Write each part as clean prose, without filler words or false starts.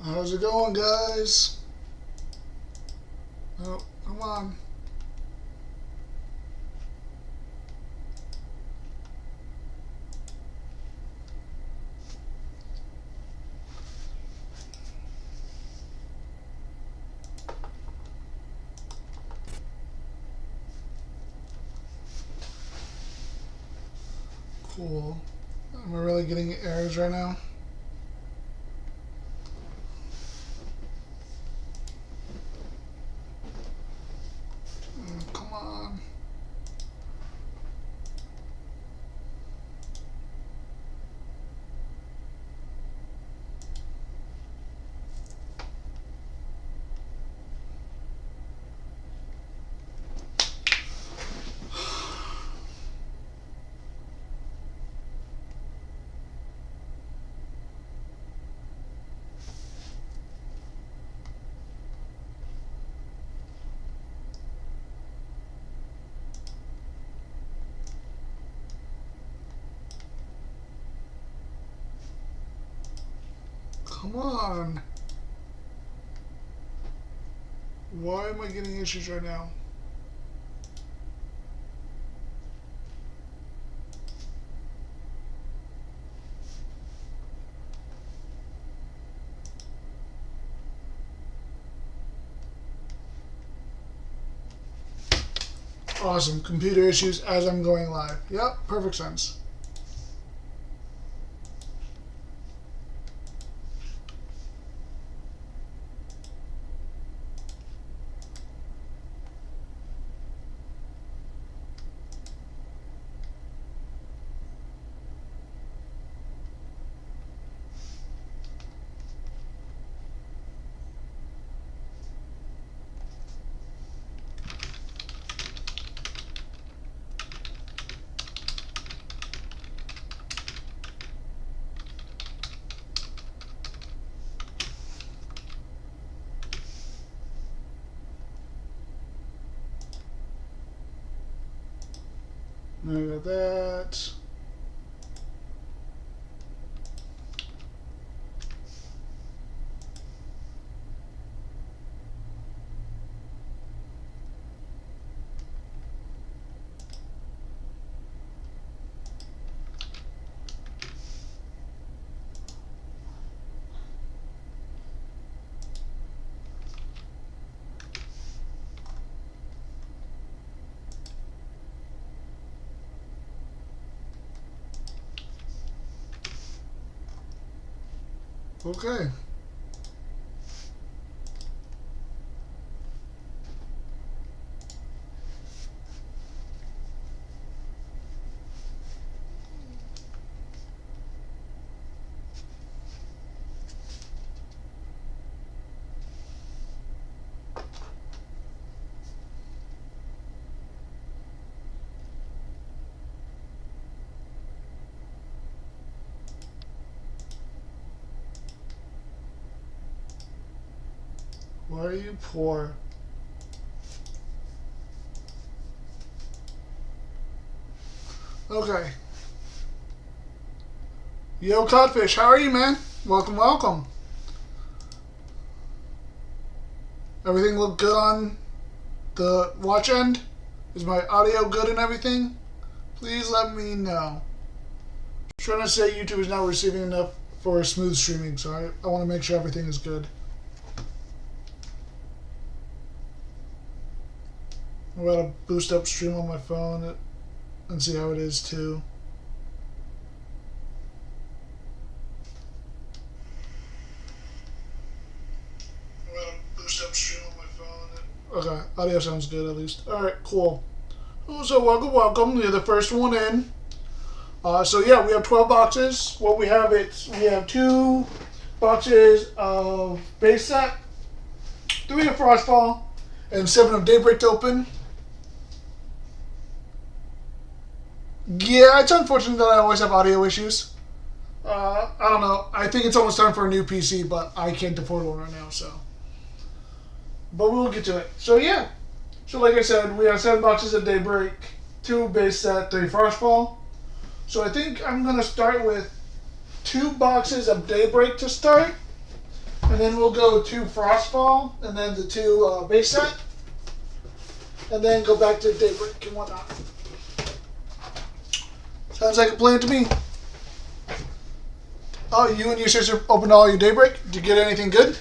How's it going, guys? Oh, come on. Cool. Am I really getting errors right now? Come on. Come on. Why am I getting issues right now? Awesome. Computer issues as I'm going live. Yep, perfect sense. I got that. Okay. Why are you poor? Okay. Yo, Codfish, how are you, man? Welcome, welcome. Everything look good on the watch end? Is my audio good and everything? Please let me know. I'm trying to say YouTube is not receiving enough for smooth streaming, so I want to make sure everything is good. I'm about to boost up stream on my phone and see how it is too. I'm about to boost up stream on my phone. Okay, audio sounds good at least. Alright, cool. So welcome. You're the first one in. So yeah, we have 12 boxes. What we have we have 2 boxes of base set, 3 of Frostfall, and 7 of Daybreak to open. Yeah, it's unfortunate that I always have audio issues. I don't know. I think it's almost time for a new PC, but I can't afford one right now, so. But we'll get to it. So yeah. So like I said, we have 7 boxes of Daybreak, 2 base set, 3 Frostfall. So I think I'm going to start with 2 boxes of Daybreak to start. And then we'll go 2 Frostfall, and then the 2 base set. And then go back to Daybreak and whatnot. Sounds like a plan to me. Oh, you and your sister opened all your Daybreak? Did you get anything good?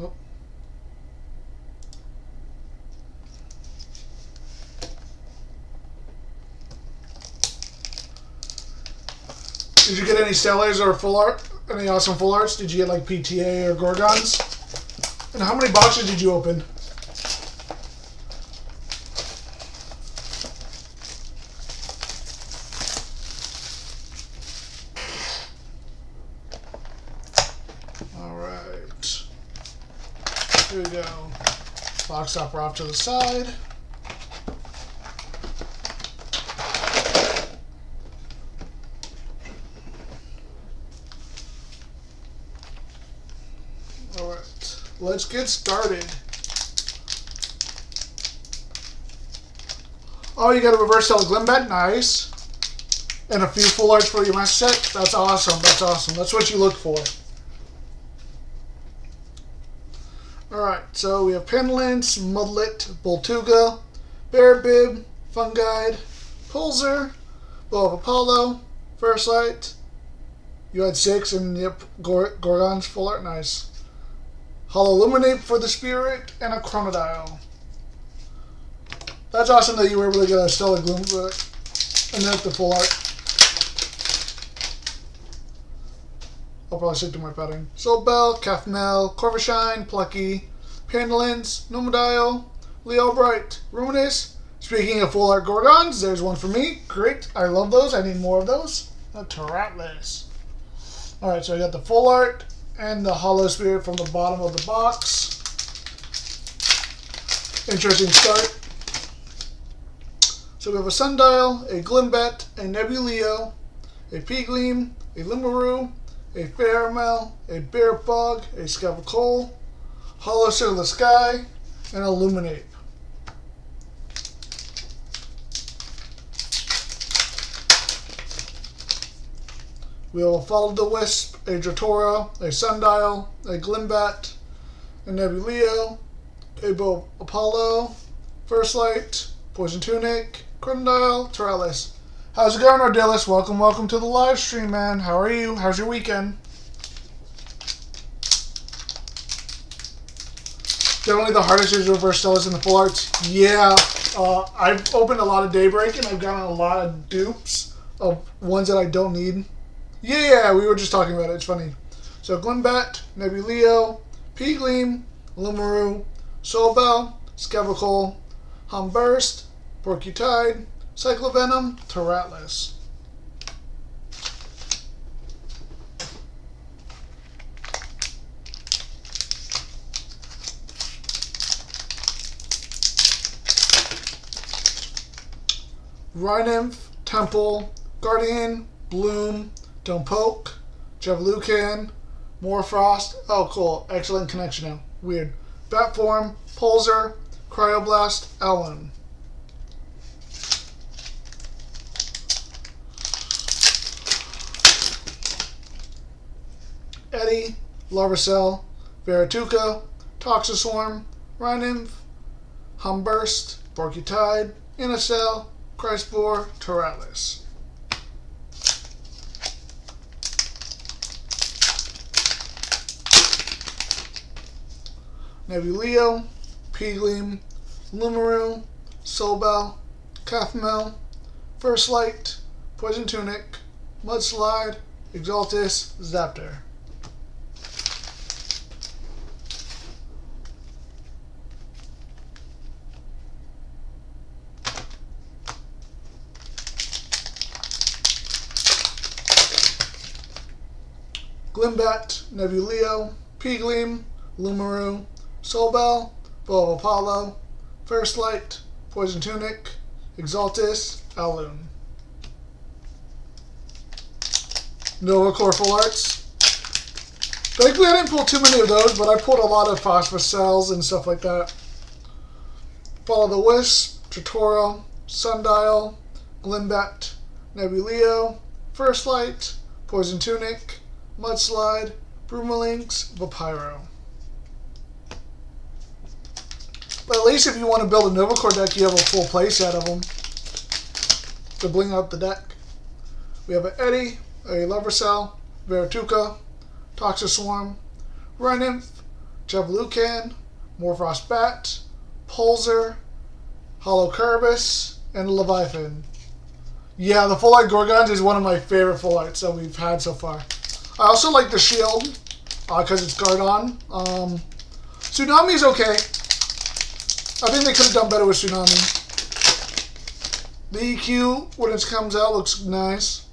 Oh. Did you get any Stellars or full art? Any awesome full arts? Did you get like PTA or Gorgons? And how many boxes did you open? Alright. Here we go. Box topper off to the side. Alright, let's get started. Oh, you got a reverse Stella Glimbat, nice. And a few full arts for your master set. That's awesome, that's awesome. That's what you look for. Alright, so we have Penlance, Mudlet, Boltuga, Bearbib, Funguide, Pulsar, Bow of Apollo, First Light. You had 6, and yep, Gorgon's full art, nice. Holoilluminate for the Spirit, and a Chronodile. That's awesome that you were able to get a Stellar Gloom and then the full art. I'll probably stick to my pattern. Soulbell, Cafmel, Corvishine, Plucky, Pendulance, Nomodile, Leo Bright, Ruminous. Speaking of full art Gorgons, there's one for me. Great. I love those. I need more of those. A Terratlas. Alright, so I got the full art and the Holo Spirit from the bottom of the box. Interesting start. So we have a Sundial, a Glimbat, a Nebuleo, a Pigleam, a Limaru, a Faramel, a Bearbug, a Scavacole, Holo Seal of the Sky, and Illuminate. We will follow the Wisp, a Dratora, a Sundial, a Glimbat, a Nebuleo, a Bow of Apollo, First Light, Poison Tunic, Crocodile, Terratlas. How's it going, Ardillis? Welcome to the live stream, man. How are you? How's your weekend? Definitely the hardest is reverse Stellas in the full arts. Yeah, I've opened a lot of Daybreak and I've gotten a lot of dupes of ones that I don't need. Yeah, we were just talking about it. It's funny. So Glimbat, Nebuleo, Pigleam, Limaru, Soulbell, Scavacole, Humburst, Porcutide, Cyclovenom, Terratlas. Rhynymph, Temple, Guardian, Bloom, Donpoke, Javelucan, Morfrost. Oh, cool. Excellent connection now. Weird. Batform, Pulsar, Cryoblast, Ellen. Eddie, Larvacell, Verituka, Toxiswarm, Rhynymph, Humburst, Porcutide, Inacell, Christboar, Terratlas. Nebuleo, Pigleam, Limaru, Soulbell, Cafmel, First Light, Poison Tunic, Mudslide, Exaltus, Zaptor. Glimbat, Nebuleo, Pigleam, Limaru, Soulbell, Bow of Apollo, First Light, Poison Tunic, Exaltus, Alun. Nova Core Full Arts. Thankfully I didn't pull too many of those, but I pulled a lot of Phosphor Cells and stuff like that. Follow the Wisp, Tutorial, Sundial, Glimbat, Nebuleo, First Light, Poison Tunic, Mudslide, Broomalinx, Vapiro. But at least if you want to build a Novacore deck, you have a full playset of them to bling out the deck. We have an Eddy, a Levercell, Verituka, Toxiswarm, Renymph, Javelucan, Morphrost Bat, Pulsar, Holocurbus, and Leviathan. Yeah, the Full Art Gorgons is one of my favorite Full Arts that we've had so far. I also like the Shield, because it's Gardon. Tsunami is okay. I think they could have done better with Tsunami. The EQ, when it comes out, looks nice.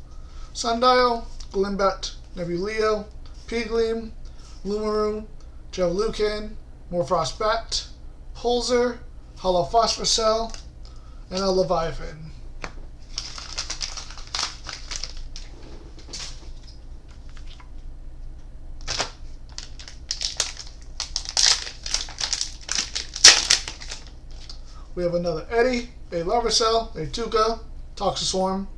Sundial, Glimbat, Nebuleo, Pigleam, Lumaru, Javelucan, Morphrost Bat, Pulsar, Holophosphorcell, and a Leviathan. We have another Eddy, a Larvacell, a Tuca, Toxiswarm,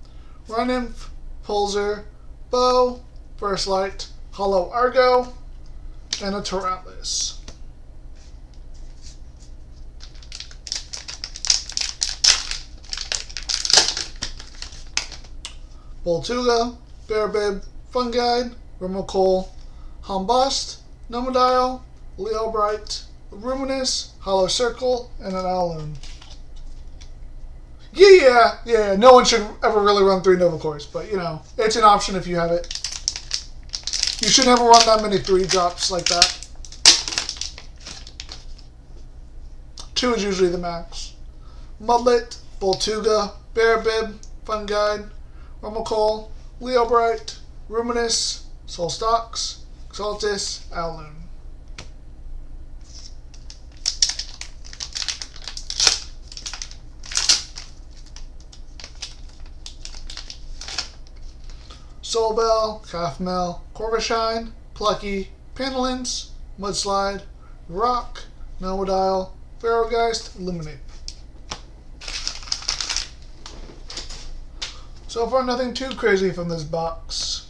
Renymph, Pulsar, Bow, First Light, Holo Argo, and a Tyrantlis. Voltuga, Bearbib, Funguide, Remocoal, Hombust, Nomodile, Leobright, Luminous, Hollow Circle, and an Alolan. Yeah, no one should ever really run 3 Novacores, but you know, it's an option if you have it. You should never run that many 3 drops like that. 2 is usually the max. Mudlet, Voltuga, Bearbib, Funguide, Remocoal, Leobright, Ruminous, Solstox, Exaltis, Alolan. Soulbell, Calfmel, Corvishine, Plucky, Panelins, Mudslide, Rock, Nomodile, Ferrogeist, Luminate. So far, nothing too crazy from this box.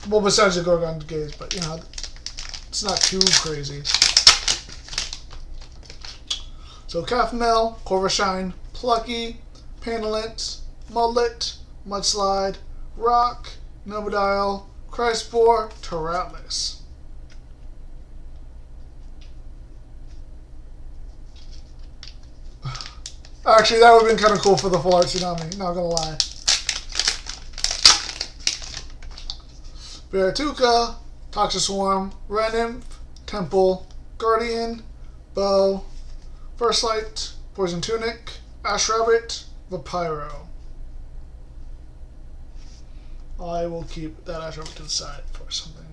Well, besides the Gorgon Gaze, but you know, it's not too crazy. So Calfmel, Corvishine, Plucky, Panelins, Mudlet, Mudslide, Rock, Nomodile, Cryspore, Tyrantlis. Actually, that would have been kind of cool for the Full Art Tsunami, not gonna lie. Verituka, Toxiswarm, Renymph, Temple, Guardian, Bow, First Light, Poison Tunic, Ash Rabbit, Vapiro. I will keep that Ash Rabbit to the side for something.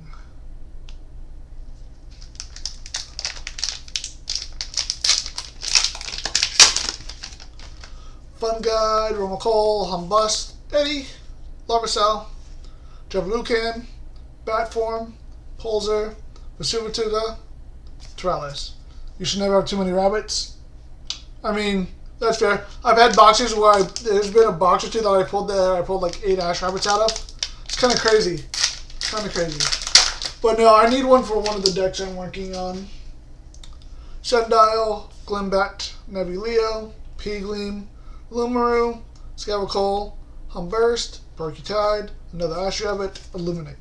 Funguide, Remocoal, Hombust, Eddy, Larvacell, Javelucan, Batform, Pulsar, Vesuvatuga, Tyrantlis. You should never have too many rabbits. I mean, that's fair. I've had boxes where there's been a box or two that I pulled like 8 Ash Rabbits out of. It's kind of crazy. But no, I need one for one of the decks I'm working on. Sundial, Glimbat, Nebuleo, Pigleam, Lumaru, Scavacole, Humburst, Percutide, another Ash Rabbit, Illuminate.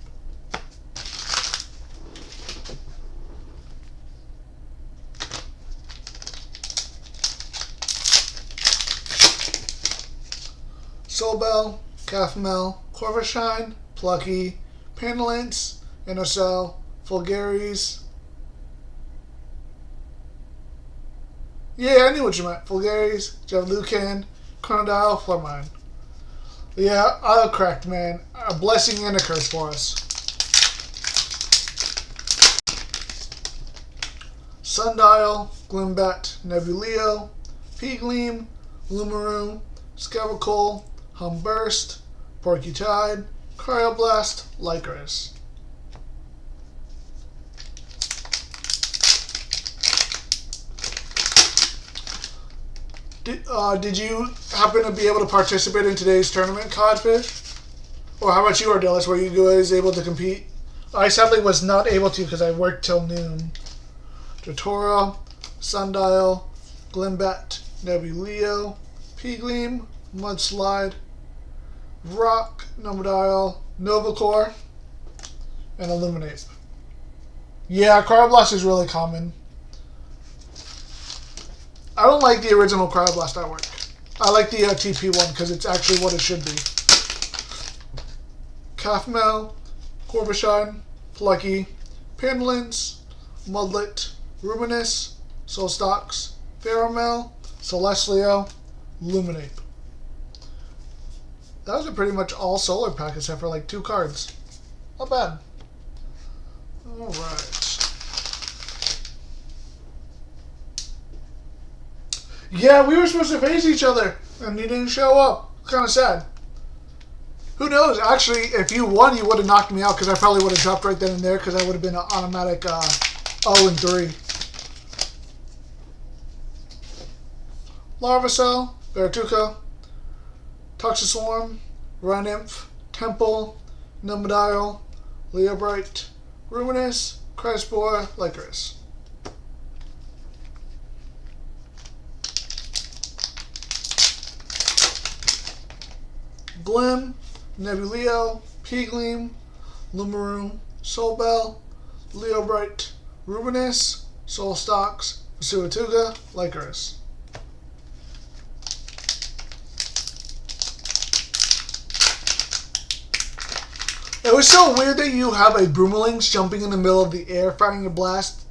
Soulbell, Calfmel, Corvishine, Plucky, Panelins, Inosel, Fulgaris. Yeah, I knew what you meant. Fulgaris, Javelucan, Chronodile, Flarmine. Yeah, autocorrect, man. A blessing and a curse for us. Sundial, Glimbat, Nebuleo, Pigleam, Lumaru, Scavacole, Humburst, Percutide, Cryoblast, Lycris. Did you happen to be able to participate in today's tournament, Codfish? Or how about you, Ardelis? Were you guys able to compete? I sadly was not able to because I worked till noon. Totoro, Sundial, Glimbat, Nebuleo, Pigleam, Mudslide, Rock, Numbodial, Novacore, and Illuminate. Yeah, Cryoblast is really common. I don't like the original Cryoblast artwork. I like the TP one because it's actually what it should be. Cafmel, Corvishine, Plucky, Pandelins, Mudlet, Ruminous, Solstox, Pheromel, Celestlio, Luminape. Those are pretty much all solar pack except for like 2 cards. Not bad. Alright. Yeah, we were supposed to face each other and you didn't show up. Kind of sad. Who knows? Actually, if you won, you would have knocked me out because I probably would have dropped right then and there because I would have been an automatic 0-3. Larvacell, Baratuka, Toxiswarm, Rhynymph, Temple, Numbodial, Leobrite, Ruminous, Cryspore, Lycoris. Glim, Nebuleo, Pigleam, Lumaroon, Soulbell, Leobrite, Ruminous, Solstox, Suatuga, Lycoris. It was so weird that you have a Broomalings jumping in the middle of the air firing a blast.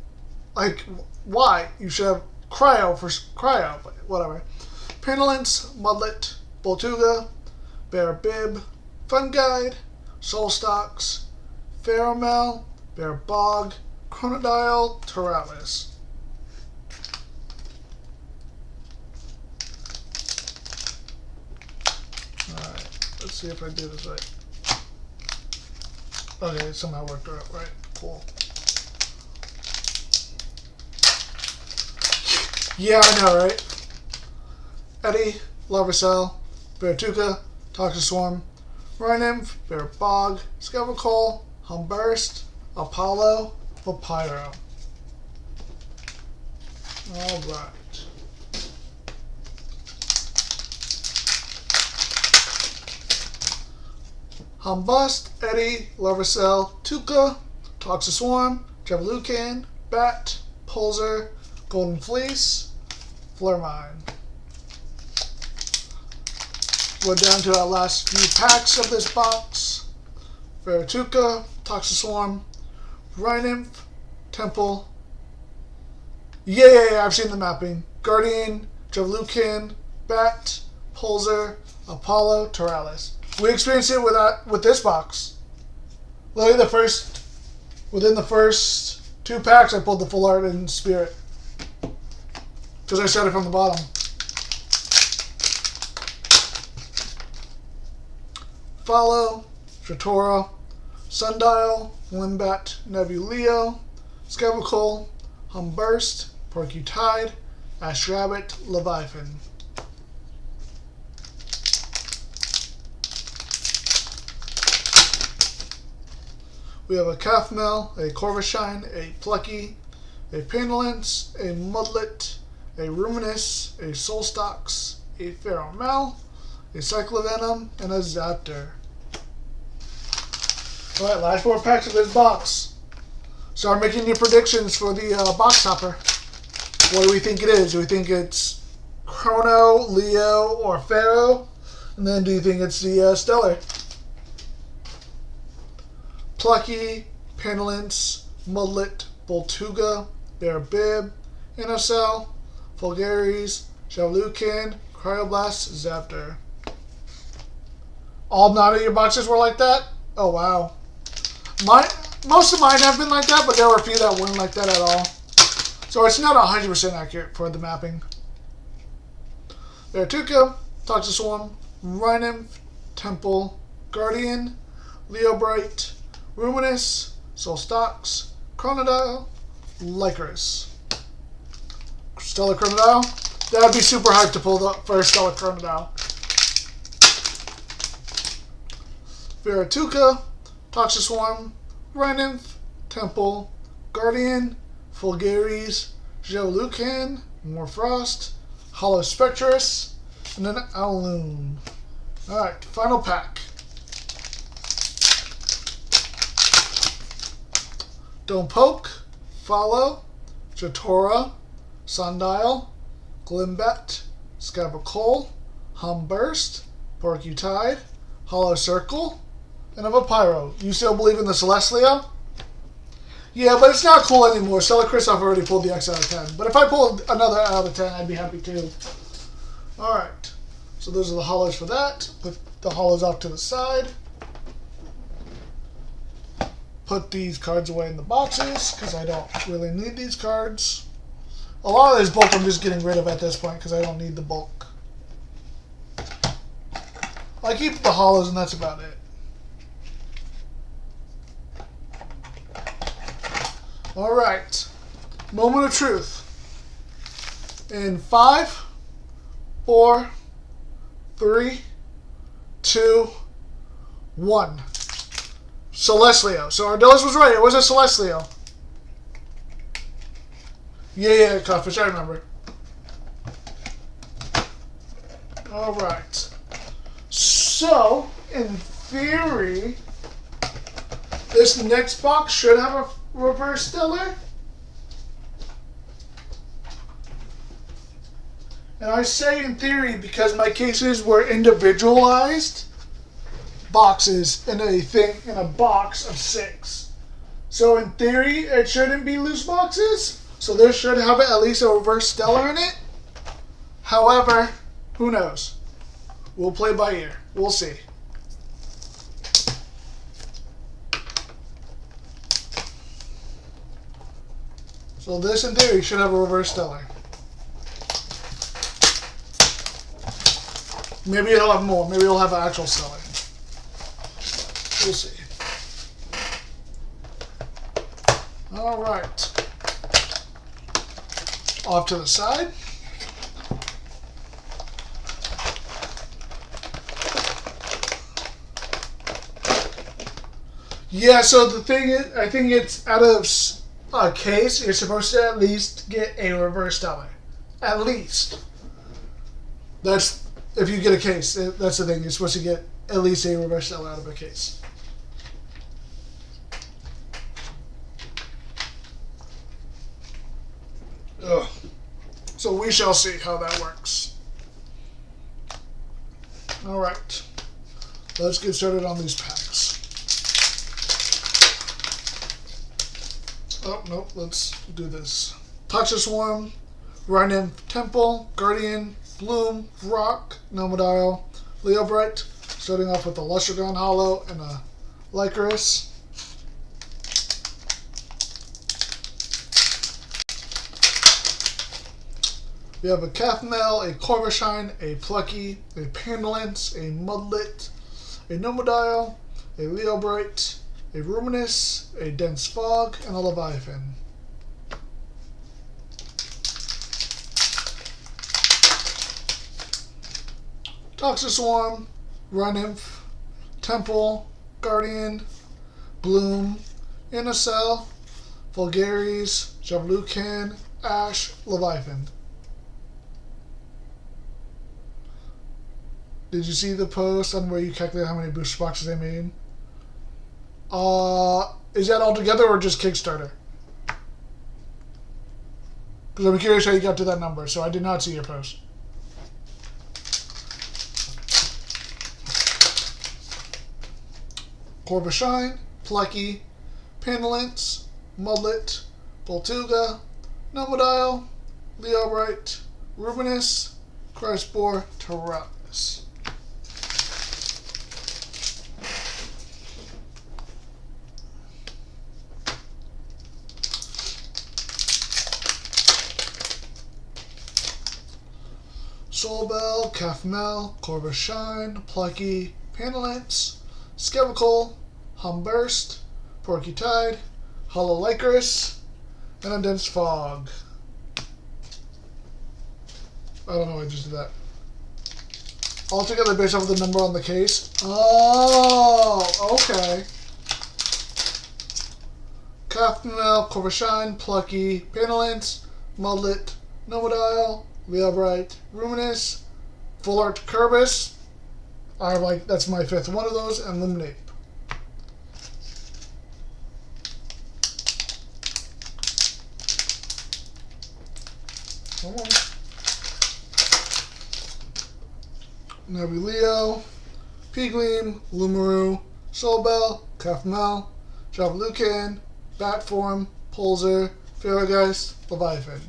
Like, why? You should have Cryo for Cryo, but whatever. Panelins, Mudlet, Boltuga, Bearbib, Funguide, Solstox, Pheromel, Bearbog, Chronodile, Terralis. Alright, let's see if I do this right. Okay, it somehow worked out right. Cool. Yeah, I know, right? Eddie, Larvacell, Baratuka, Toxiswarm, Rhynymph, Bearbog, Skevical, Humburst, Apollo, Papyro. Alright. Humbust, Eddie, Larvacell, Tuca, Toxiswarm, Javelucan, Bat, Pulsar, Golden Fleece, Flurmine. We're down to our last few packs of this box. Baratuka, Toxiswarm, Rhynymph, Temple. Yeah, I've seen the mapping. Guardian, Javelucan, Bat, Pulsar, Apollo, Terralis. We experienced it with this box. Literally within the first 2 packs, I pulled the full art in Spirit. Because I started from the bottom. Follow, Totoro, Sundial, Limbat, Nebuleo, Skevical, Humburst, Porky Tide, Ash Rabbit, Leviathan. We have a Cafmel, a Corvishine, a Plucky, a Panelins, a Mudlet, a Ruminous, a Solstox, a Pheromel, a Cyclovenom, and a Zaptor. Alright, last 4 packs of this box. Start making your predictions for the box topper. What do we think it is? Do we think it's Chrono, Leo, or Pharaoh? And then do you think it's the Stellar? Plucky, Panelins, Mudlet, Boltuga, Bearbib, Inocel, Fulgaris, Javelucan, Cryoblast, Zaptor. All 9 of your boxes were like that? Oh wow. Most of mine have been like that, but there were a few that weren't like that at all. So it's not 100% accurate for the mapping. Baratuka, Toxiswarm, Rhynymph, Temple, Guardian, Leobrite, Ruminous, Solstox, Chronodile, Lycoris. Stellar Chronodile. That would be super hyped to pull the first Electrona now. Verituka, Toxiswarm, Rhinymph, Temple, Guardian, Fulgaris, Geolucan, Morfrost, Hollow Spectrus, and then Owloon. Alright, final pack. Don't Poke, Follow, Jatora, Sundial, Glimbet, Scabbacole, Humburst, Porcutide, Hollow Circle, and a Pyro. You still believe in the Celestia? Yeah, but it's not cool anymore. Stella Kristoff already pulled the X out of 10. But if I pulled another out of 10, I'd be happy too. Alright. So those are the hollows for that. Put the hollows off to the side. Put these cards away in the boxes, because I don't really need these cards. A lot of this bulk I'm just getting rid of at this point, because I don't need the bulk. I keep the hollows, and that's about it. Alright. Moment of truth. In 5, 4, 3, 2, 1. Celestia. So Ardelis was right. It was a Celestia. Yeah, Codfish. I remember. Alright. So, in theory, this next box should have a reverse stellar. And I say in theory because my cases were individualized boxes in a box of 6. So in theory, it shouldn't be loose boxes. So this should have at least a reverse stellar in it. However, who knows? We'll play by ear. We'll see. So this in theory should have a reverse stellar. Maybe it'll have more. Maybe it'll have an actual stellar. We'll see. Alright. Off to the side. Yeah, so the thing is, I think it's out of a case, you're supposed to at least get a reverse stellar. At least. That's, if you get a case, that's the thing. You're supposed to get at least a reverse stellar out of a case. Ugh. So we shall see how that works. Alright. Let's get started on these packs. Oh, nope, let's do this. Toxiswarm, Rhinymph, Temple, Guardian, Bloom, Rock, Nomodile, Leobright, starting off with a Lustragon Hollow and a Lycoris. We have a Cathmel, a Corvishine, a Plucky, a Pandalance, a Mudlet, a Nomodile, a Leobright, a Ruminous, a Dense Fog, and a Leviathan. Toxiswarm, Rhinymph, Temple, Guardian, Bloom, Inacel, Fulgaris, Javelucan, Ash, Leviathan. Did you see the post on where you calculate how many booster boxes they made? Is that all together or just Kickstarter? Because I'm curious how you got to that number, so I did not see your post. Corvishine, Plucky, Pandalance, Mudlet, Voltuga, Nomodile, Leobright, Ruminous, Cryspore, Terralis. Soulbell, Cathmel, Corvishine, Plucky, Pandalance, Scabbacole, Humburst, Porcutide, Hollow Lycoris, and a Dense Fog. I don't know why I just did that. Altogether based off of the number on the case. Oh, okay. Caftonel, Corvashine, Plucky, Panelance, Mudlet, Nomodile, Leobrite, Ruminous, Full Art Kerbis. That's my 5th one of those, and Luminate. Come on. Nebuleo, Pigleam, Lumaru, Soulbell, Cafmel, Javalucan, Batform, Pulsar, Ferrogeist, Leviathan.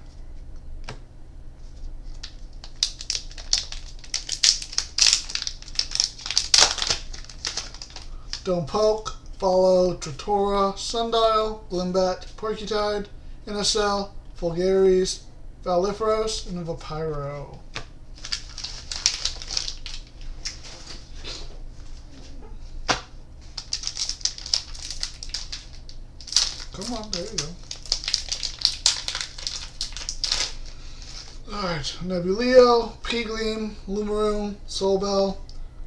Don't Poke, Follow, Trattora, Sundial, Glimbat, Porcutide, Inacel, Fulgaris, Valiferos, and Vapyro. Come on, there you go. Alright, Nebuleo, Pigleam, Lumaroon, Soulbell,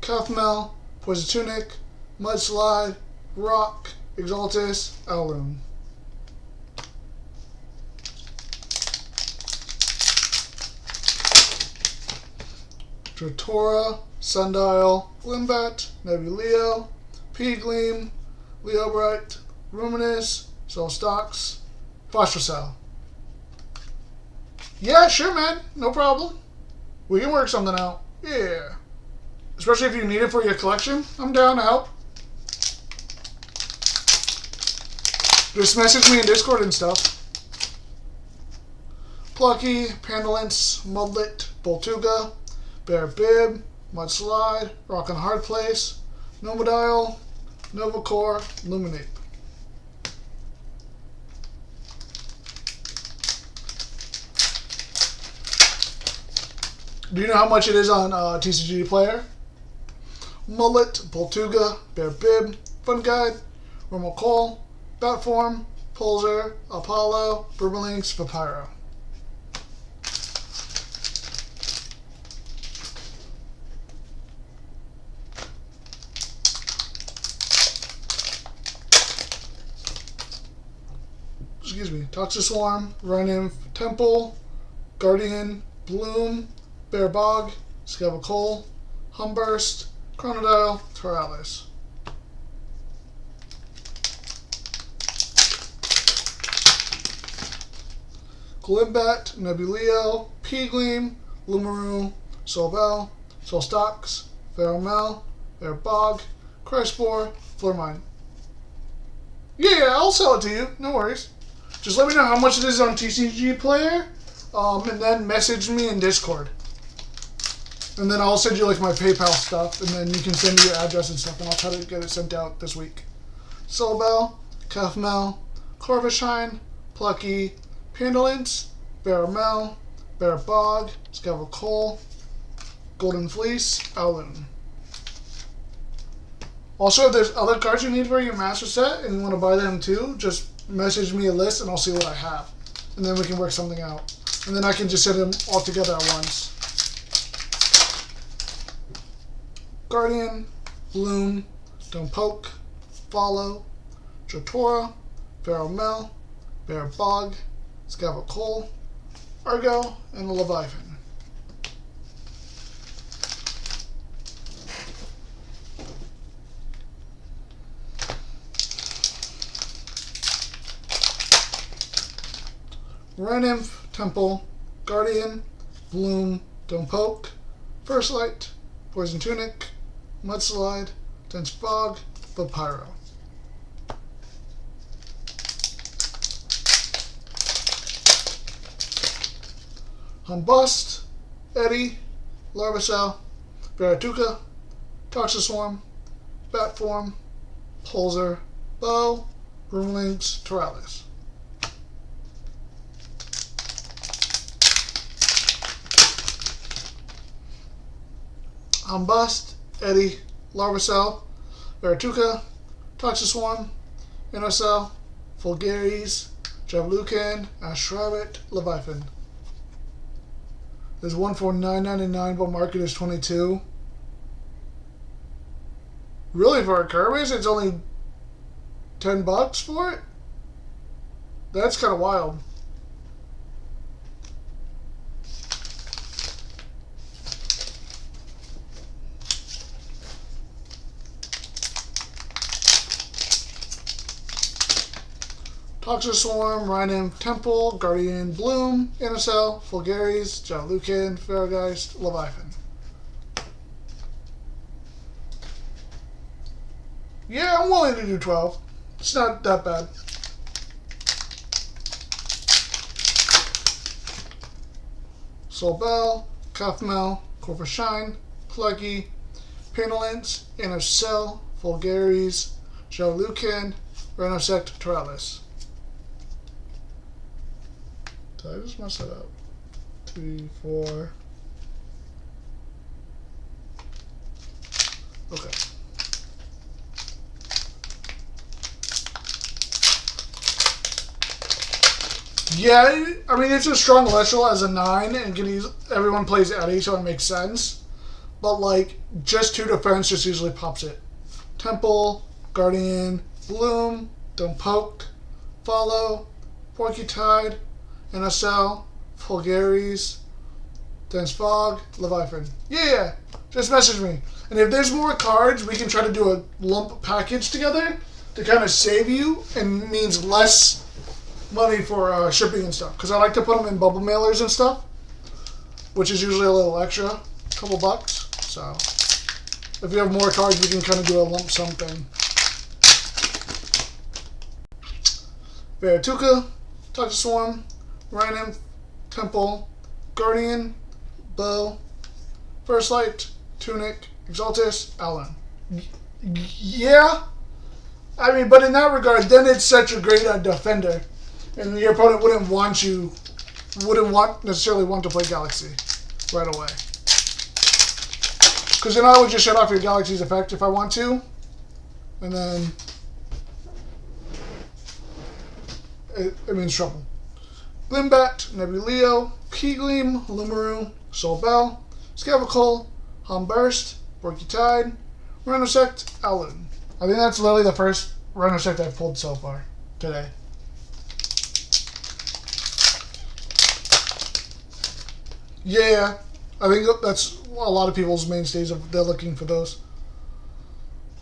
Cafmel, Poison Tunic, Mudslide, Rock, Exaltus, Owloon. Trattora, Sundial, Glimbat, Nebuleo, Pigleam, Leobrite, Ruminous, Solstox, Fostracell. Yeah, sure, man. No problem. We can work something out. Yeah. Especially if you need it for your collection. I'm down to help. Just message me in Discord and stuff. Plucky, Pandalance, Mudlet, Boltuga, Bear Bib, Mudslide, Rock and Hard Place, Nomodile, Novacore, Luminate. Do you know how much it is on TCG Player? Mullet, Boltuga, Bear Bib, Fun Guide, Romocall, Batform, Pulsar, Apollo, Burbalinks, Vapyro. Excuse me. Toxiswarm, Renymph, Temple, Guardian, Bloom, Bear Bog, Scavacole, Humburst, Chronodile, Toralis. Glimbat, Nebuleo, Pigleam, Lumaru, Soulbell, Solstox, Ferromel, Bear Bog, Cryspore, Flormine. Yeah, I'll sell it to you. No worries. Just let me know how much it is on TCG Player, and then message me in Discord. And then I'll send you like my PayPal stuff, and then you can send me your address and stuff, and I'll try to get it sent out this week. Soulbell, Cafmel, Corvashine, Plucky, Pandalance, Barramel, Bear Bog, Scavacole, Golden Fleece, Owloon. Also, if there's other cards you need for your master set and you want to buy them too, just message me a list and I'll see what I have. And then we can work something out. And then I can just send them all together at once. Guardian, Bloom, Don't Poke, Follow, Trattora, Ferromel, Bear Bog, Scavacole, Argo, and Leviathan. Renymph, Temple, Guardian, Bloom, Don't Poke, First Light, Poison Tunic, Mudslide, Dense Fog, Vapyro. Humbust, Eddie, Larvacell, Baratuka, Toxiswarm, Batform, Pulsar, Bow, Broomlings, Toralis. Humbust, Eddie, Larvacell, Baratuka, Toxiswarm, Inocel, Fulgaris, Javalucan, Ashrabbit, Leviathan. There's one for $9.99, but market is $22. Really, for a Kirby's, it's only $10 for it? That's kind of wild. Toxic Swarm, Rhinem, Temple, Guardian, Bloom, Inacel, Fulgaris, Jollucan, Ferrogeist, Leviathan. Yeah, I'm willing to do 12. It's not that bad. Solbell, Cuffmel, Corvashine, Plucky, Panelance, Inacel, Fulgaris, Jollucan, Renosect, Toralis. Did I just mess it up? 3, 4. Okay. Yeah, I mean, it's a strong Elestral as a 9, and everyone plays Eddie, so it makes sense. But, like, just 2 defense just usually pops it. Temple, Guardian, Bloom, Don't Poke, Follow, Porcutide, Inacel, Fulgaris, Dense Fog, Leviathan. Yeah, just message me. And if there's more cards, we can try to do a lump package together to kind of save you and means less money for shipping and stuff. Because I like to put them in bubble mailers and stuff, which is usually a little extra, a couple bucks. So if you have more cards, we can kind of do a lump sum thing. Verituka, Toxic Swarm, Rhinem, Temple, Guardian, Bow, First Light, Tunic, Exaltus, Allen. Yeah, I mean, but in that regard, then it's such a great defender, and your opponent wouldn't necessarily want to play Galaxy right away. Because then I would just shut off your Galaxy's effect if I want to, and then it means trouble. Glimbat, Nebuleo, Keegleam, Lumaru, Solbell, Scavicle, Humburst, Porcutide, Renosect, Alun. I think that's literally the first Renosect I've pulled so far today. Yeah, I think that's a lot of people's mainstays. They're looking for those.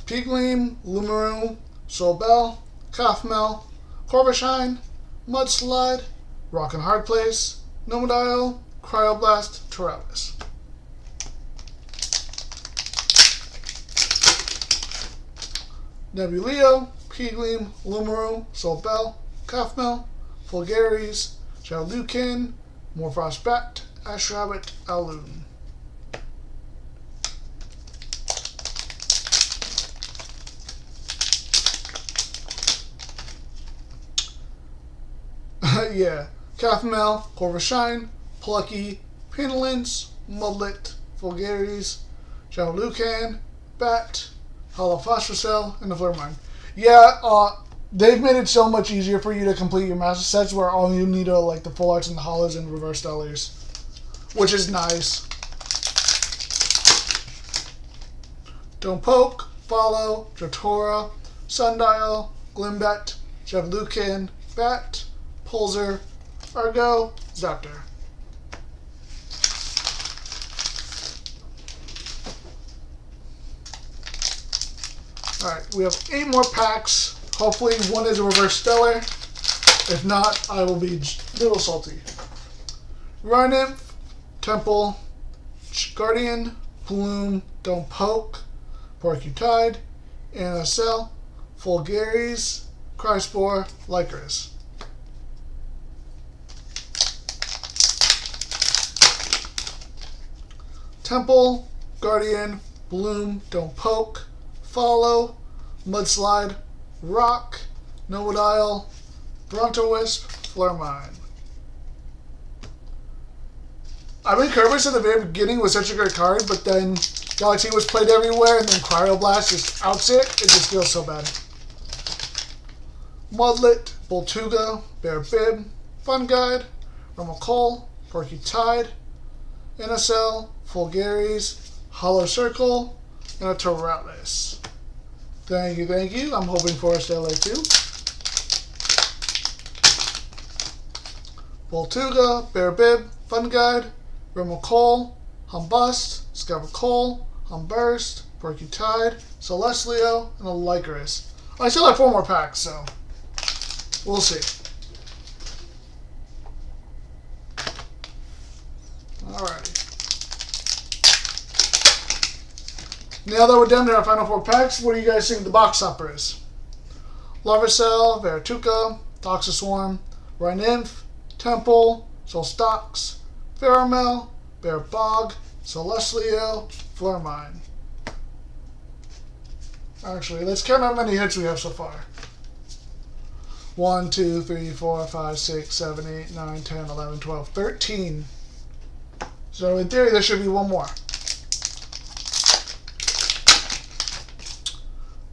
Keegleam, Lumaru, Solbell, Kathmel, Corvashine, Mudslide, Rock and Hard Place, Nomodile, Cryoblast, Toralis. Nebuleo, Keegleam, Lumaru, Solbell, Kathmel, Fulgaris, Jollucan, Morphosbat, Ashrabbit, Alun. Yeah. Kathmel, Corvashine, Plucky, Panelance, Mudlet, Fulgaris, Jollucan, Bat, Holophosphocell, and the Flare Yeah, they've made it so much easier for you to complete your master sets where all you need are like the full arts and the holos and reverse stellars, which is nice. Don't Poke, Follow, Jotora, Sundial, Glimbat, Jollucan, Bat, Pulsar, Argo, Zaptor. Alright, we have 8 more packs. Hopefully one is a reverse stellar. If not, I will be a little salty. Rhinem, Temple, Guardian, Bloom, Don't Poke, Porcutide, Inacel, Fulgaris, Cryspore, Lycris. Temple, Guardian, Bloom, Don't Poke, Follow, Mudslide, Rock, Nomodile, Brontowisp, Flare. I mean, Kerberos at the very beginning was such a great card, but then Galaxy was played everywhere, and then Cryoblast just outs it. It just feels so bad. Mudlet, Boltuga, Bear Bib, Fun Guide, Romal Porcutide, Inacel, Fulgaris, Hollow Circle, and a Torrales. Thank you, thank you. I'm hoping for a Stellar too. Voltuga, Bear Bib, Fun Guide, Remocoal, Humbust, Scabracole, Humburst, Perky Tide, Celestleo, and a Lycoris. I still have 4 more packs, so we'll see. Alrighty. Now that we're done to our final 4 packs, what do you guys think the box topper is? Larvicell, Verituka, Toxiswarm, Rhynymph, Temple, Solstox, Pheromoel, Bear Bog, Celestleo, Flormine. Actually, let's count how many hits we have so far. 1, 2, 3, 4, 5, 6, 7, 8, 9, 10, 11, 12, 13. So in theory, there should be 1 more.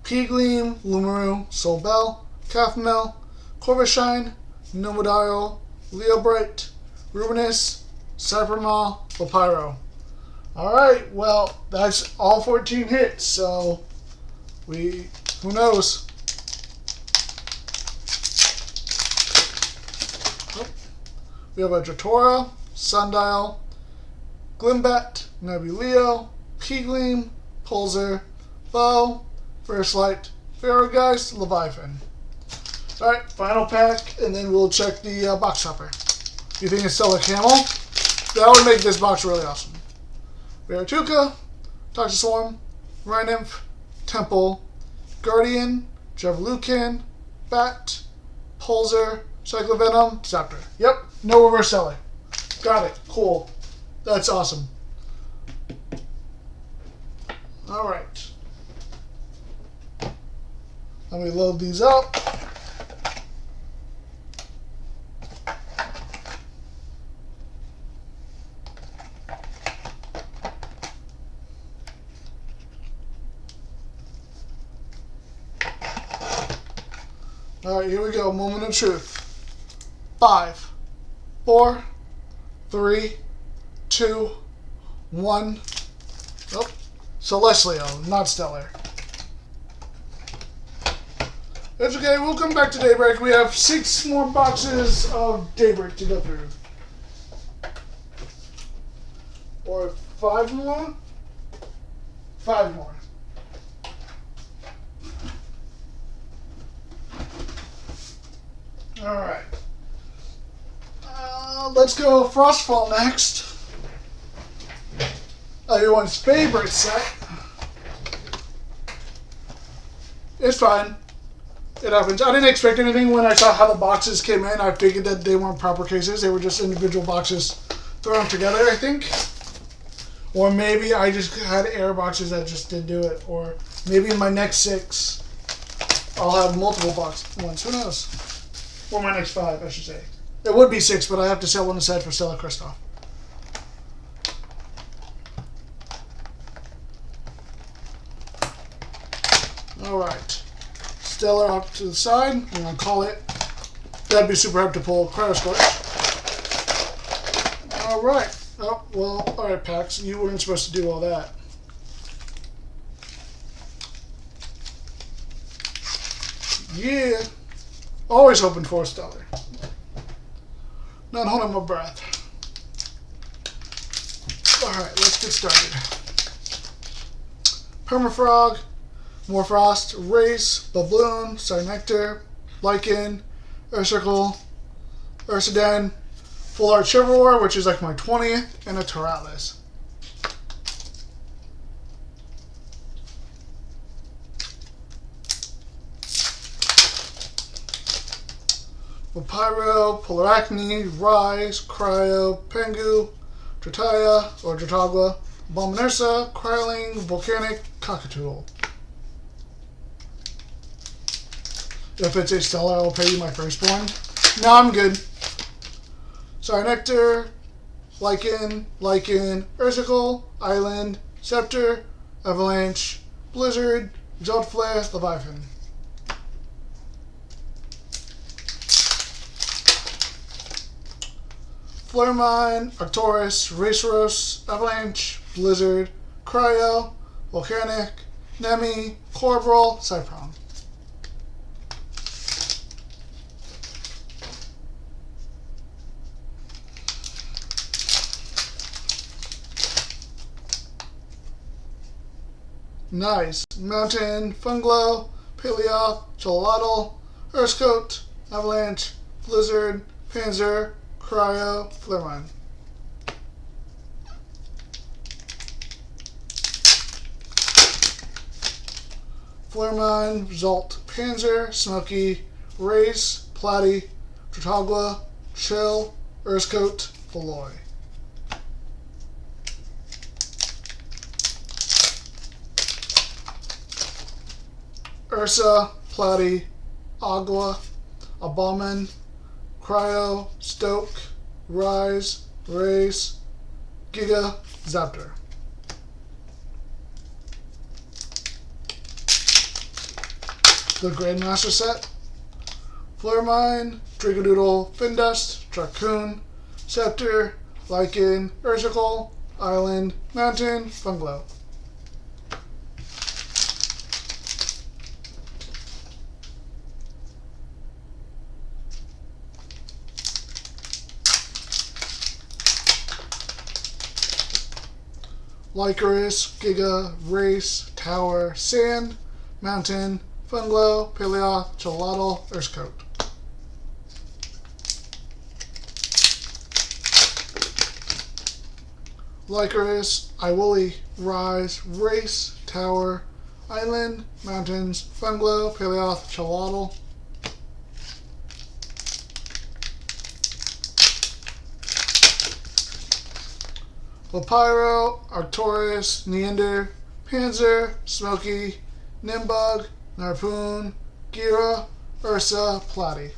Peegleam, Lumaru, Solbell, Cafmel, Corvishine, Nomodile, Leobright, Ruinous, Cybermaw, Lapyro. Alright, well, that's all 14 hits, so who knows? We have a Dratora, Sundial, Glimbat, Nebuleo, Peegleam, Pulsar, Bow, First Light, Ferrogeist, Leviathan. Alright, final pack, and then we'll check the box topper. You think it's still a camel? That would make this box really awesome. Verituka, Toxiswarm, Rhynymph, Temple, Guardian, Javelucan, Bat, Pulsar, Cyclovenom, Scepter. Yep, no reverse seller. Got it. Cool. That's awesome. Alright. Let me load these up. Alright, here we go. Moment of truth. 5, 4, 3, 2, 1. Oh, Celestleo, not Stellar. It's okay, we'll come back to Daybreak. We have 6 more boxes of Daybreak to go through. Or 5 more? 5 more. Alright. Let's go Frostfall next. Everyone's favorite set. It's fine. It happens. I didn't expect anything when I saw how the boxes came in. I figured that they weren't proper cases. They were just individual boxes thrown together, I think. Or maybe I just had air boxes that just didn't do it. Or maybe in my next 6, I'll have multiple box ones. Who knows? Or my next 5, I should say. It would be 6, but I have to set one aside for Stella Kristoff. Alright. Stellar off to the side. I'm going to call it. That'd be super hard to pull Cryo Scorch. Alright. Oh, well, alright, Pax. You weren't supposed to do all that. Yeah. Always hoping for a Stellar. Not holding my breath. Alright, let's get started. Permafrog, Morfrost, Race, Babloon, Ignectar, Lycan, Urcircle, Ursaden, Full Art Chevrolet, which is like my 20th, and a Torrales. Pyro, Polaracne, Rise, Cryo, Pengu, Drataya, or Dratagua, Abominursa, Kryling, Volcanic, Cockatool. If it's a Stellar, I'll pay you my firstborn. No, I'm good. Sorry, Nectar, Lycan, Ursicle, Island, Scepter, Avalanche, Blizzard, Exalt Flare, Leviathan. Flurmine, Arcturus, Raceros, Avalanche, Blizzard, Cryo, Volcanic, Nemi, Corporal, Cypron. Nice. Mountain, Funglow, Paleo, Cholotl, Urskote, Avalanche, Blizzard, Panzer, Cryo, Flurmine. Flurmine, Zolt, Panzer, Smoky, Race, Platy, Trotagua, Chill, Urskote, Valoy. Ursa, Platy, Agua, Abomin, Cryo, Stoke, Rise, Race, Giga, Zaptor. The Grandmaster set. Flurmine, Dragodoodle, Findust, Dracoon, Scepter, Lycan, Ursicle, Island, Mountain, Funglow. Lycaris, Giga, Race, Tower, Sand, Mountain, Funglow, Paleo, Cholotl, Urskote. Lycaris, Iwooly, Rise, Race, Tower, Island, Mountains, Funglow, Paleo, Cholotl. Lapyro, Arcturus, Neander, Panzer, Smoky, Nimbug, Narpoon, Gira, Ursa, Platy.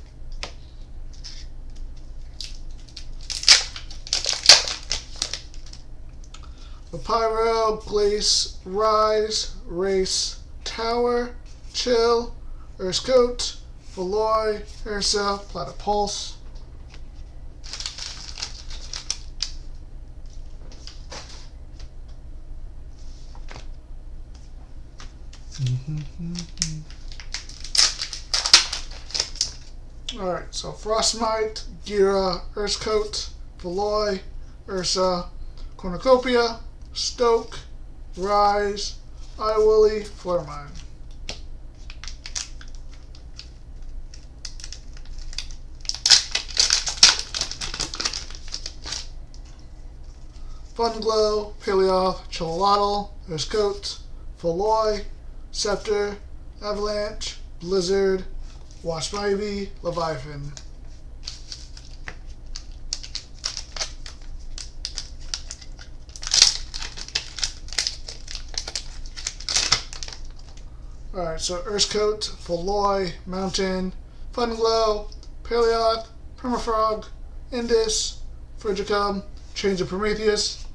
Lapyro, Glace, Rise, Race, Tower, Chill, Urskote, Valoy, Ursa, Platypulse. Alright, so Frostmite, Gira, Urskote, Valoy, Ursa, Cornucopia, Stoke, Rise, Iwooly, Flurmine. Funglow, Paleo, Cholotl, Urskote, Valoy, Scepter, Avalanche, Blizzard, Wasp Ivy, Leviathan. Alright, so Urskote, Valoy, Mountain, Funglow, Paleoth, Permafrog, Indus, Frigicum, Chains of Prometheus,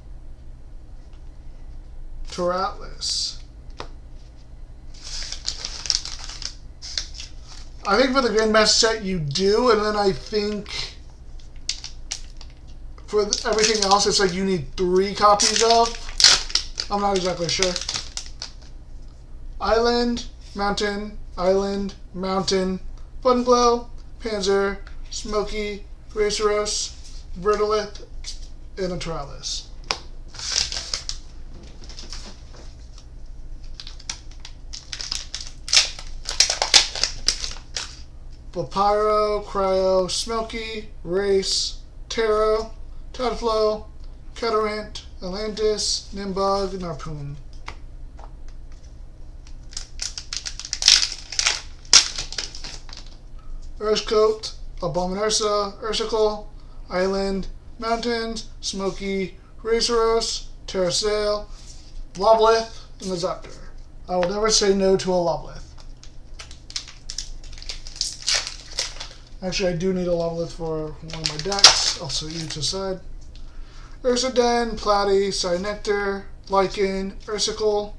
Toratlas. I think for the Grandmaster set you do, and then I think for everything else it's like you need 3 copies of. I'm not exactly sure. Island, Mountain, Funglow, Panzer, Smoky, Raceros, Vertilith, and a Toratlas. Lapyro, Cryo, Smoky, Race, Taro, Tudflow, Catarant, Atlantis, Nimbug, and Harpoon. Urskote, Abominursa, Ursicle, Island, Mountains, Smoky, Raceros, Terrasail, Lovelith, and the Zaptor. I will never say no to a Lovelith. Actually, I do need a Lovelith for one of my decks. I'll set you to the side. Ursaden, Platy, Ignectar, Lycan, Ursicle,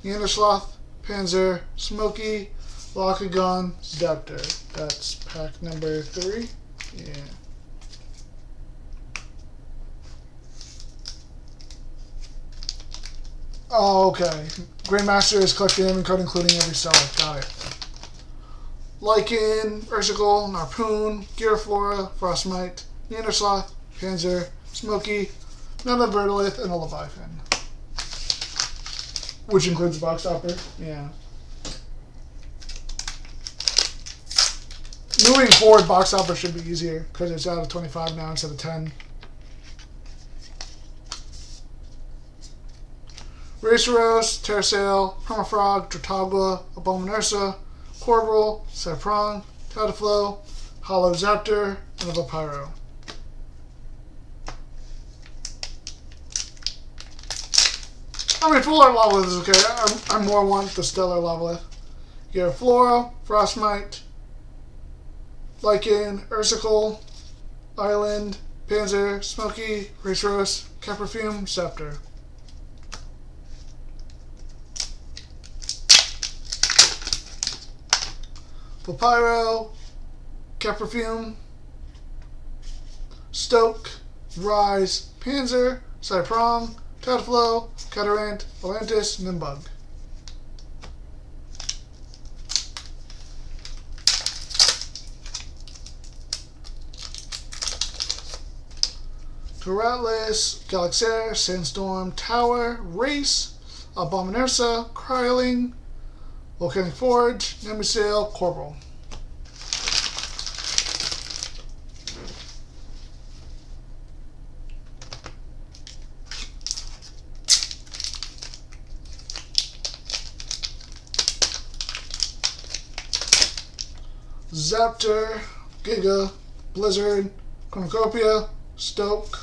Neandersloth, Panzer, Smoky, Lockagon, Zaptor. That's pack number 3. Yeah. Oh, okay. Grandmaster is collecting every card, including every seller. Got it. Lycan, Ursical, Narpoon, Giraflora, Frostmite, Neandersloth, Panzer, Smoky, another Verdolith, and a Leviathan. Which includes Box Hopper. Yeah. Moving forward, Box Hopper should be easier because it's out of 25 now instead of 10. Raceros, Terrasail, Permafrog, Dratagua, Abominursa, Corporal, Cyprong, Tadaflow, Hollow Zaptor, and a Vampiro. I mean, full art Lavalith is okay. I more want the stellar Lavalith. You have Flora, Frostmite, Lycan, Ursical, Island, Panzer, Smoky, Raceros, Caperfume, Scepter. Papyro, Caperfume, Stoke, Rise, Panzer, Cyprong, Tadflow, Catarant, Atlantis, Nimbug. Toralis, Galaxair, Sandstorm, Tower, Race, Abominursa, Cryling, Volcanic Forge, Nemisail, Corporal. Zaptor, Giga, Blizzard, Cornucopia, Stoke,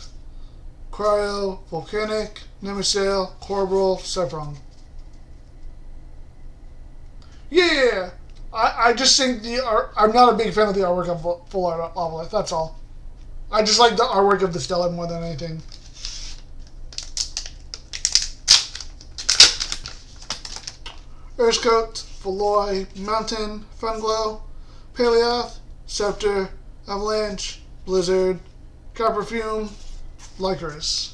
Cryo, Volcanic, Nemisail, Corporal, Cyprong. Yeah! I just think the art... I'm not a big fan of the artwork of Full Art Lavalith, that's all. I just like the artwork of the Stellar more than anything. Urshcoat, Veloy, Mountain, Funglow, Paleoth, Scepter, Avalanche, Blizzard, Copperfume, Lycoris.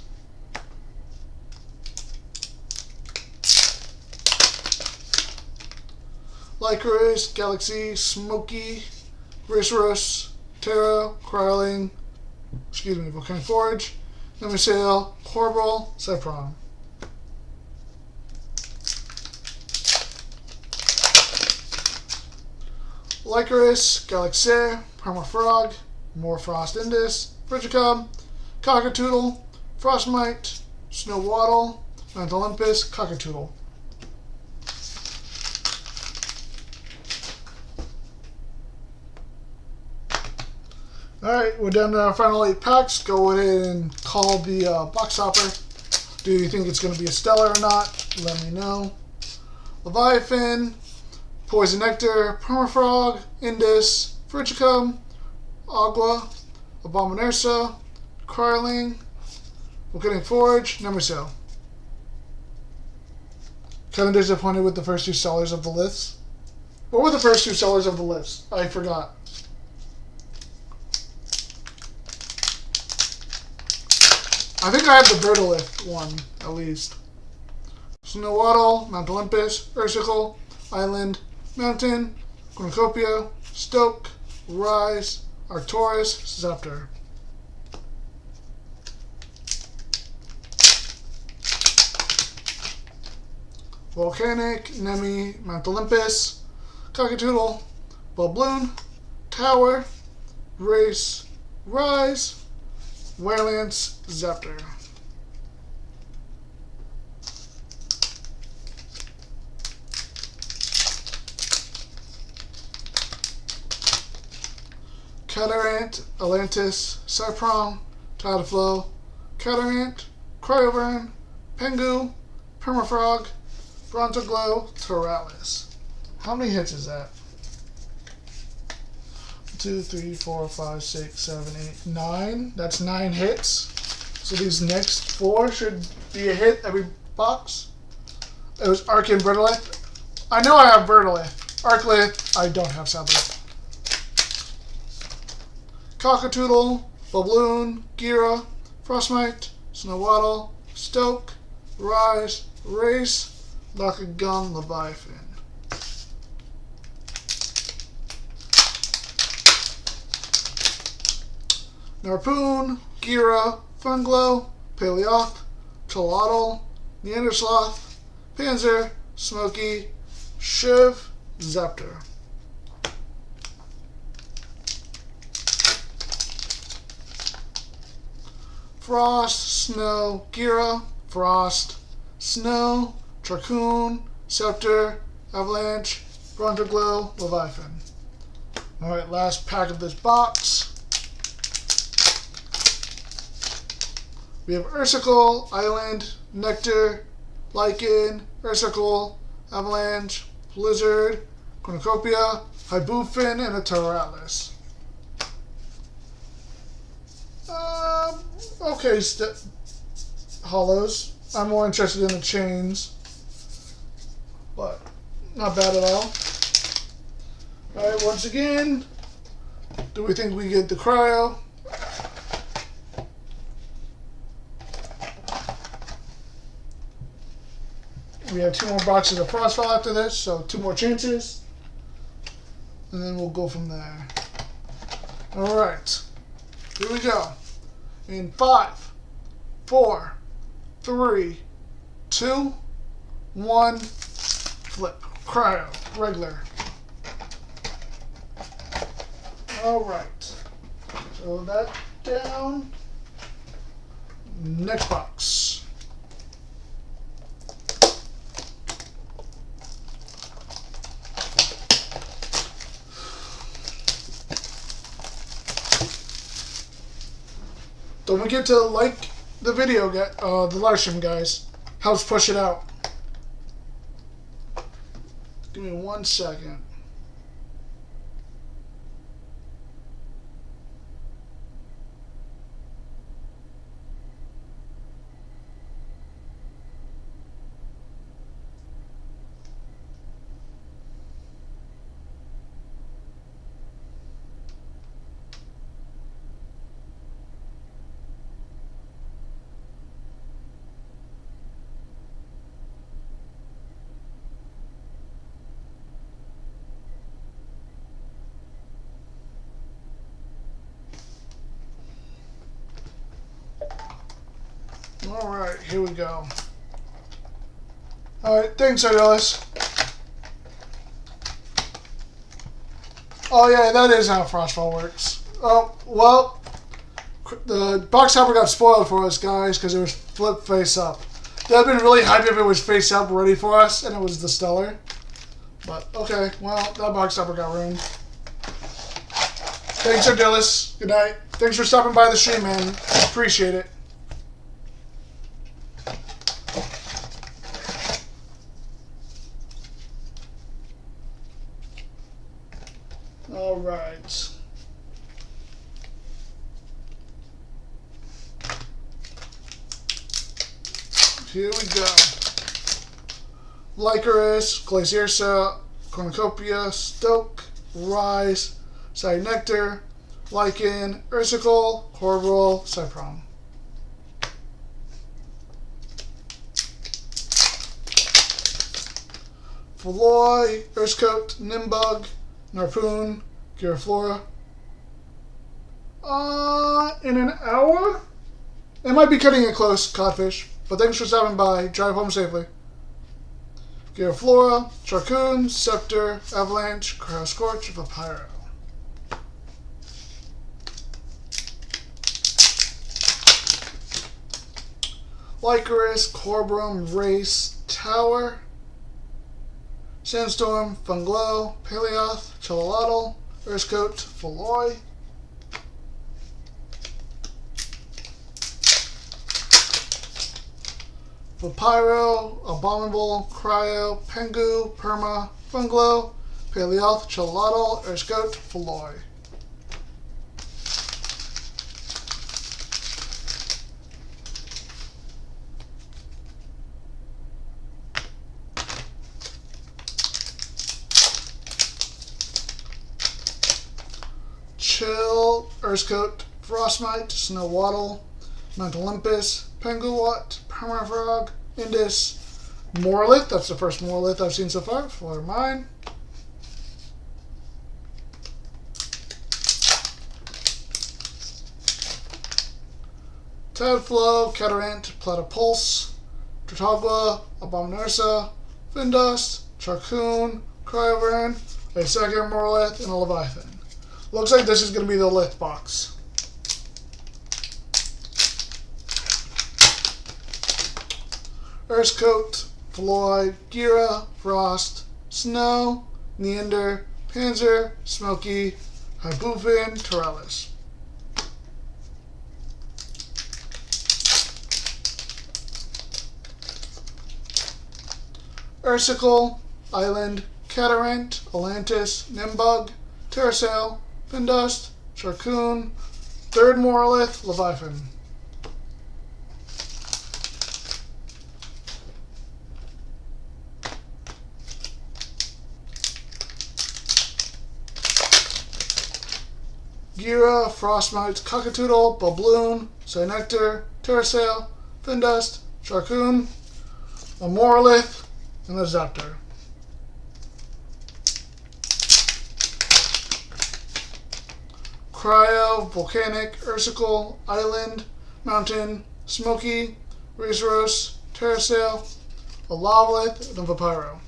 Lycoris, Galaxy, Smoky, Raceros, Terra, Cryling, Volcanic Forge, Nemisail, Corporal, Cyprong. Lycoris, Galaxair, Permafrog, Morfrost Indus, Frigicum, Cockatoodle, Frostmite, Snowwaddle, Mount Olympus, Cockatoodle. Alright, we're down to our final 8 packs. Go ahead and call the box hopper. Do you think it's going to be a stellar or not? Let me know. Leviathan, Poison Nectar, Permafrog, Indus, Frigicum, Agua, Abominursa, Cryling, Volcanic Forge, Nemisail. Kind of disappointed with the first 2 sellers of the lists. What were the first 2 sellers of the list? I forgot. I think I have the Verdolith one, at least. Snowwaddle, Mount Olympus, Ursical, Island, Mountain, Cornucopia, Stoke, Rise, Arcturus, Scepter. Volcanic, Nemi, Mount Olympus, Cockatoodle, Bulbloon, Tower, Race, Rise, Werelance, Scepter. Catarant, Atlantis, Cyprong, Tadaflow, Catarant, Cryovern, Pengu, Permafrog, Brontoglow, Toralis. How many hits is that? 2, 3, 4, 5, 6, 7, 8, 9. That's 9 hits. So these next 4 should be a hit every box. It was Arc and Verdolith. I know I have Verdolith. Arclith, I don't have sadly. Cockatoodle, Bulbloon, Gira, Frostmite, Snowwaddle, Stoke, Rise, Race, Gun, Leviathan. Narpoon, Gira, Funglow, Paleoth, Tolotl, Neandersloth, Panzer, Smoky, Shiv, Zepter. Frost, Snow, Gira, Frost, Snow, Charcoon, Scepter, Avalanche, Bronzoglow, Leviathan. Alright, last pack of this box. We have Ursicle, Island, Nectar, Lichen, Ursicle, Avalanche, Blizzard, Cornucopia, Hibufin, and a Taralis. Okay, hollows. I'm more interested in the chains, but not bad at all. Alright, once again, do we think we get the cryo? We have 2 more boxes of Frostfall after this, so 2 more chances. And then we'll go from there. Alright, here we go. In 5, 4, 3, 2, 1, flip. Cryo, regular. Alright, so that down. Next box. Don't forget to like the video, the live stream, guys. Helps push it out. Give me 1 second. Alright, here we go. Alright, thanks, Aristocrat. Oh yeah, that is how Frostfall works. Oh, well, the box hopper got spoiled for us, guys, because it was flip face up. That would have been really hype if it was face up ready for us, and it was the Stellar. But, okay, well, that box hopper got ruined. Thanks, Aristocrat. Good night. Thanks for stopping by the stream, man. Appreciate it. Alright. Here we go. Lycoris, Glaciersa, Cornucopia, Stoke, Rise, Ignectar, Lichen, Ursicle, Corvoral, Cyprom. Floy, Urskote, Nimbug, Narpoon, Giraflora. In an hour? It might be cutting it close, Codfish. But thanks for stopping by. Drive home safely. Giraflora, Charcoon, Scepter, Avalanche, Cryo Scorch, Vapiro. Lycoris, Corbrum, Race, Tower, Sandstorm, Funglow, Paleoth, Cholotl, Urskote, Floy. Vapiro, Abominable, Cryo, Pengu, Perma, Funglow, Paleoth, Cholotl, Urskote, Floy. Chill, Urskote, Frostmite, Snowwaddle, Mount Olympus, Penguwat, Permafrog, Indus, Morlith, that's the first Morlith I've seen so far for mine. Tadflow, Catarant, Platypulse, Tratogua, Abominursa, Findust, Charcoon, Cryovern, a second Morlith, and a Leviathan. Looks like this is going to be the Lith box. Urskoat, Floyd, Gira, Frost, Snow, Neander, Panzer, Smoky, Hybufin, Teralis. Ursicle, Island, Catarant, Atlantis, Nimbug, Terrasail, Findust, Charcoon, third Morlith, Leviathan. Gira, Frostmite, Cockatoodle, Babloon, Ignectar, Terrasail, Findust, Charcoon, a Morlith, and a Zaptor. Cryo, Volcanic, Ursicle, Island, Mountain, Smoky, Razorous, Terrasail, a Lovelith, and a Vapiro.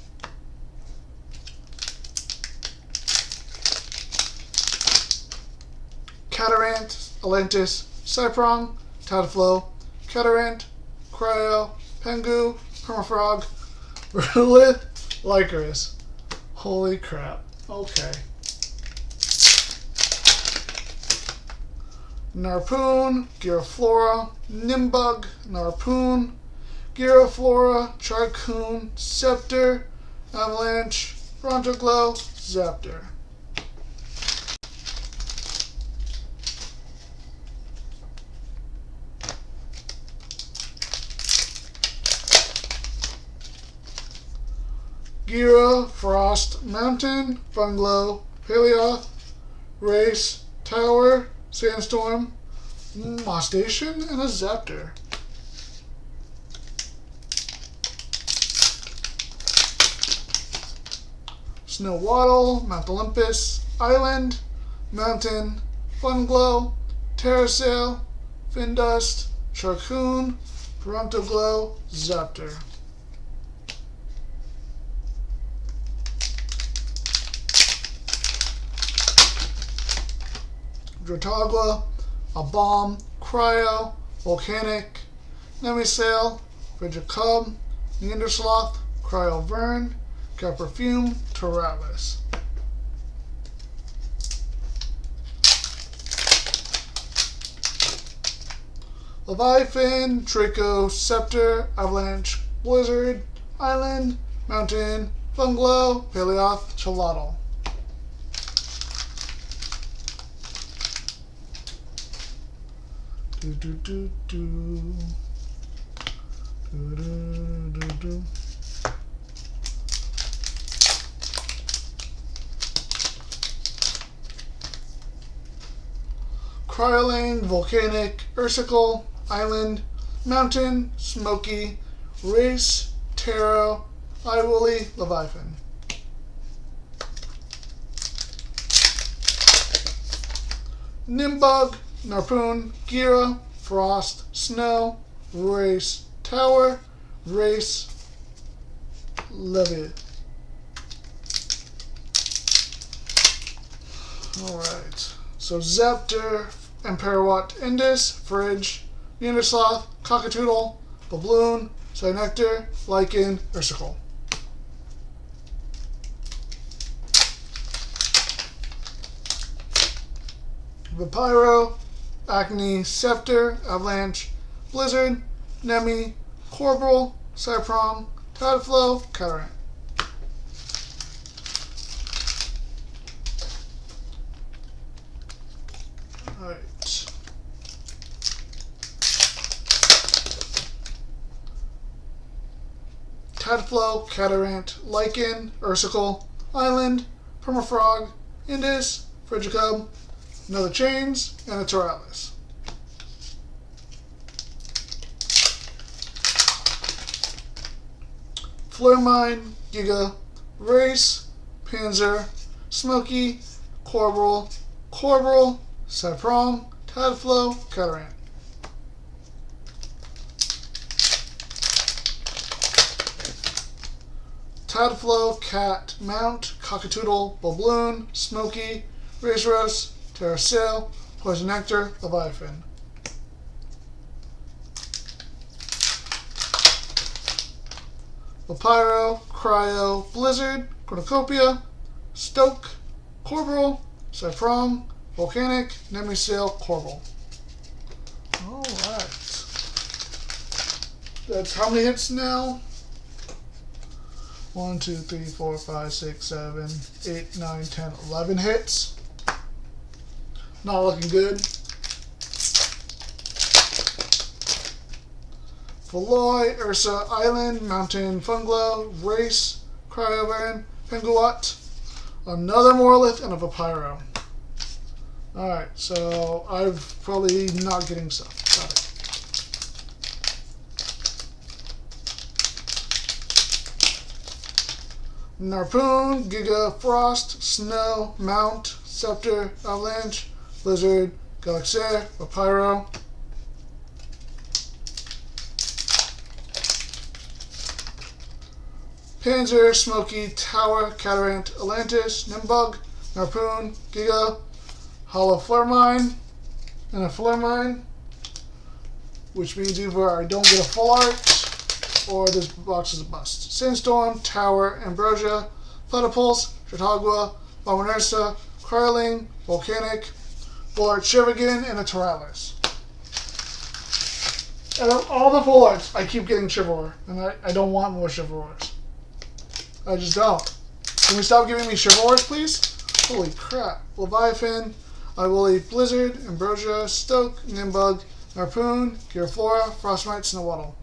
Catarant, Atlantis, Cyprong, Tadflow, Catarant, Cryo, Pengu, Permafrog, Rulith, Lycaris. Holy crap. Okay. Narpoon, Giraflora, Nimbug, Narpoon, Giraflora, Charcoon, Scepter, Avalanche, Brontoglow, Zaptor. Gira, Frost, Mountain, Funglow, Paleoth, Race, Tower, Sandstorm, Mosstation, and a Zaptor. Snow Waddle, Mount Olympus, Island, Mountain, Funglow, Terrasail, Findust, Charcoon, Brontoglow, Zaptor. Drotagua, a Bomb, Cryo, Volcanic, Nemisail, Frigid Cub, Neandersloth, Cryo Vern, Caperfume, Teralis. Leviathan, Draco, Scepter, Avalanche, Blizzard, Island, Mountain, Funglow, Paleoth, Chalotl. Do do do do. Do do do do. Cryoling, Volcanic, Ursicle, Island, Mountain, Smoky, Race, Taro, Iwoolly, Leviathan. Nimbug, Narpoon, Gira, Frost, Snow, Race, Tower, Race, Levy. Alright, so Zaptor, Emperowat, Indus, Fridge, Neandersloth, Cockatoodle, Babloon, Ignectar, Lycan, Ursicle. Vapiro, Acne, Scepter, Avalanche, Blizzard, Nemi, Corporal, Cyprong, Tadflow, Catarant. Alright. Tadflow, Catarant, Lycan, Ursicle, Island, Permafrog, Indus, Frigicub, another Chains, and a Teralis. Flormine, Giga, Race, Panzer, Smoky, Corporal, Cyprong, Tadflow, Catarant. Tadflow, Cat, Mount, Cockatoodle, Balloon, Smoky, Razorous, Terrasail, Poison Nectar, Leviathan. Pyro, Cryo, Blizzard, Cornucopia, Stoke, Corporal, Cyprong, Volcanic, Nemisail, Corporal. Alright. That's how many hits now? 1, 2, 3, 4, 5, 6, 7, 8, 9, 10, 11 hits. Not looking good. Valoy, Ursa Island, Mountain Funglow, Race, Cryovan, Penguat, another Morlith, and a Vapyro. Alright, so I'm probably not getting stuff. Got it. Narpoon, Giga, Frost, Snow, Mount, Scepter, Avalanche, Blizzard, Galaxair, Vapyro. Panzer, Smoky, Tower, Catarant, Atlantis, Nimbug, Narpoon, Giga, Hollow Flormine, and a Flormine, which means either I don't get a full art or this box is a bust. Sandstorm, Tower, Ambrosia, Platypulse, Chautauqua, Bombernersa, Cryling, Volcanic, full art Shivigan, and a Tyralis. Out of all the full arts, I keep getting Chivalry, and I don't want more Chivalrys. I just don't. Can we stop giving me Chivalrys, please? Holy crap. Leviathan, I will eat Blizzard, Ambrosia, Stoke, Nimbug, Narpoon, Giraflora, Frostmite, Snowwaddle.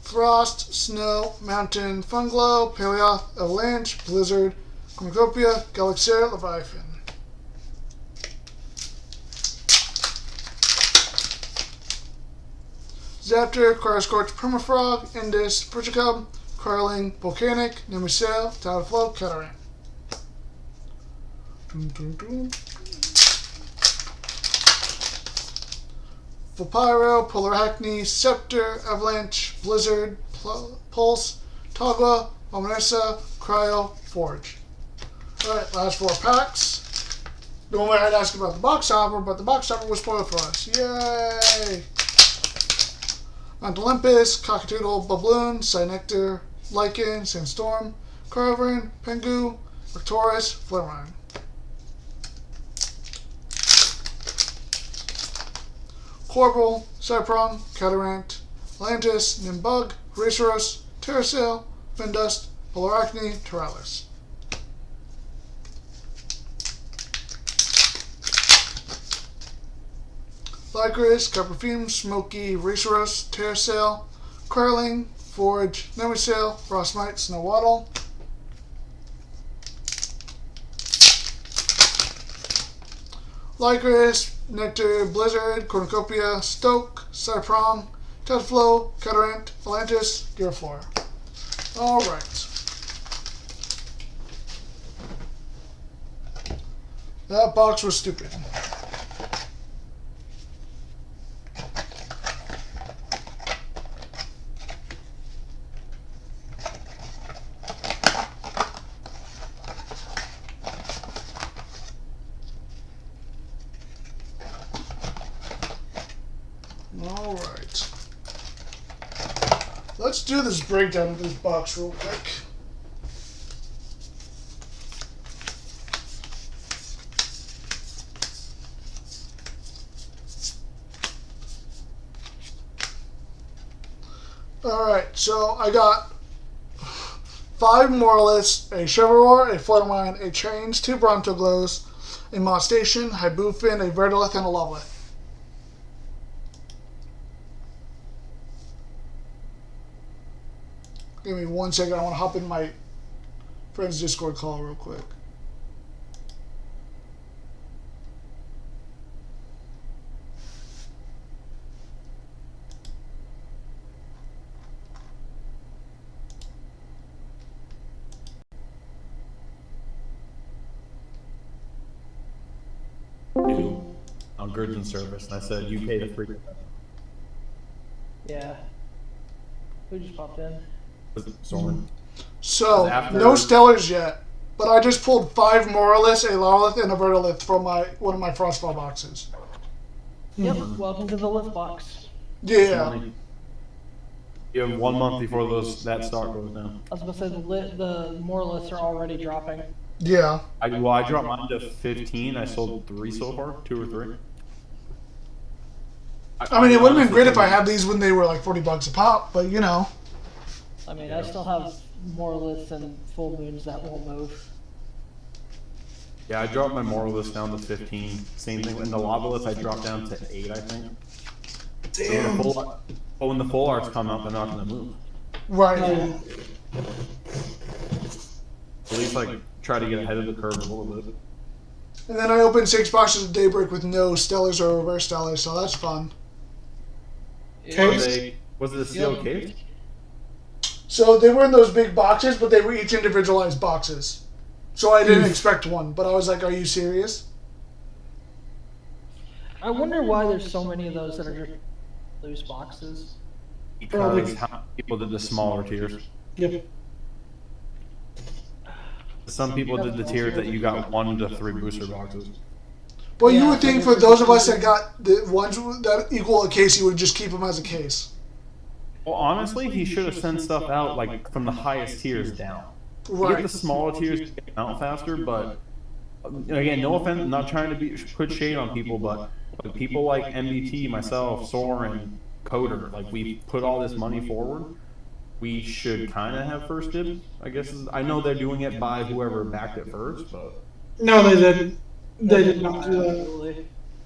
Frost, Snow, Mountain, Funglow, Paleoth, Avalanche, Blizzard, Cornucopia, Galaxair, Leviathan. Zaptor, Cryoscorch, Permafrog, Indus, Perchicub, Carling, Volcanic, Nemisail, Tadflow, Catarant. Vapyro, Polar Hackney, Scepter, Avalanche, Blizzard, Pulse, Togwa, Bombernersa, Cryo, Forge. Alright, last 4 packs. Normally I'd ask about the box topper, but the box topper was spoiled for us. Yay! Mount Olympus, Cockatoodle, Babloon, Ignectar, Lycan, Sandstorm, Carvern, Pengu, Victoris, Flormine. Corporal, Cyprong, Catarant, Atlantis, Nimbug, Raceros, Terrasail, Findust, Polaracne, Tyralis. Lycris, Copperfume, Smoky, Raceros, Terrasail, Curling, Forge, Nemisail, Frostmite, Snowwaddle. Lycris, Nectar, Blizzard, Cornucopia, Stoke, Cyprong, Tadflow, Catarant, Atlantis, Giraflora. Alright. That box was stupid. Alright. Let's do this breakdown of this box real quick. Alright, so I got 5 Moralists, a Chivalror, a Fluttermine, a Chains, 2 Brontoglows, a Molestation, Hybufin, a Verdolith, and a Lovelith. Give me 1 second, I want to hop in my friend's Discord call real quick. new on goods and service, and I said, you pay the free. Yeah. Who just popped in? Soren. So, After... no stellars yet, but I just pulled 5 Moralith, a Lawlith, and a Vertilith from one of my Frostfall boxes. Yep, welcome to the lift box. Yeah. You have 1 month before that start goes down. I was going to say the Moraliths are already dropping. Yeah. I dropped mine to 15. I sold 3 so far, 2 or 3. I mean, it would have been great if I had these when they were like $40 a pop, but you know. I mean, I still have Moraliths and full moons that won't move. Yeah, I dropped my Moralist down to 15. Same thing. And the Lavalist I dropped down to 8, I think. Damn. But when the full arts come out, they're not going to move. Right. At least, like, try to get ahead of the curve a little bit. And then I opened 6 boxes of Daybreak with no stellars or reverse stellars, so that's fun. Was it a sealed case? So they were in those big boxes, but they were each individualized boxes. So I didn't expect one, but I was like, are you serious? I wonder why there's so many of those that are just loose boxes. Because how many people did the smaller tiers? Yep. Some people did the tiers that you got 1 to 3 booster boxes. Well, you would think for those of us that got the ones that equal a case, you would just keep them as a case. Well, honestly, he should have sent stuff out like from the highest tiers down. Right. You get the smaller tiers to get them out faster, but again, no offense, I'm not trying to put shade on people, but like, people like MDT, myself, Soren, Coder, like we put all this money forward. We should kind of have first dibs, I guess. I know they're doing it by whoever backed it first, but No, they didn't. They did not do that.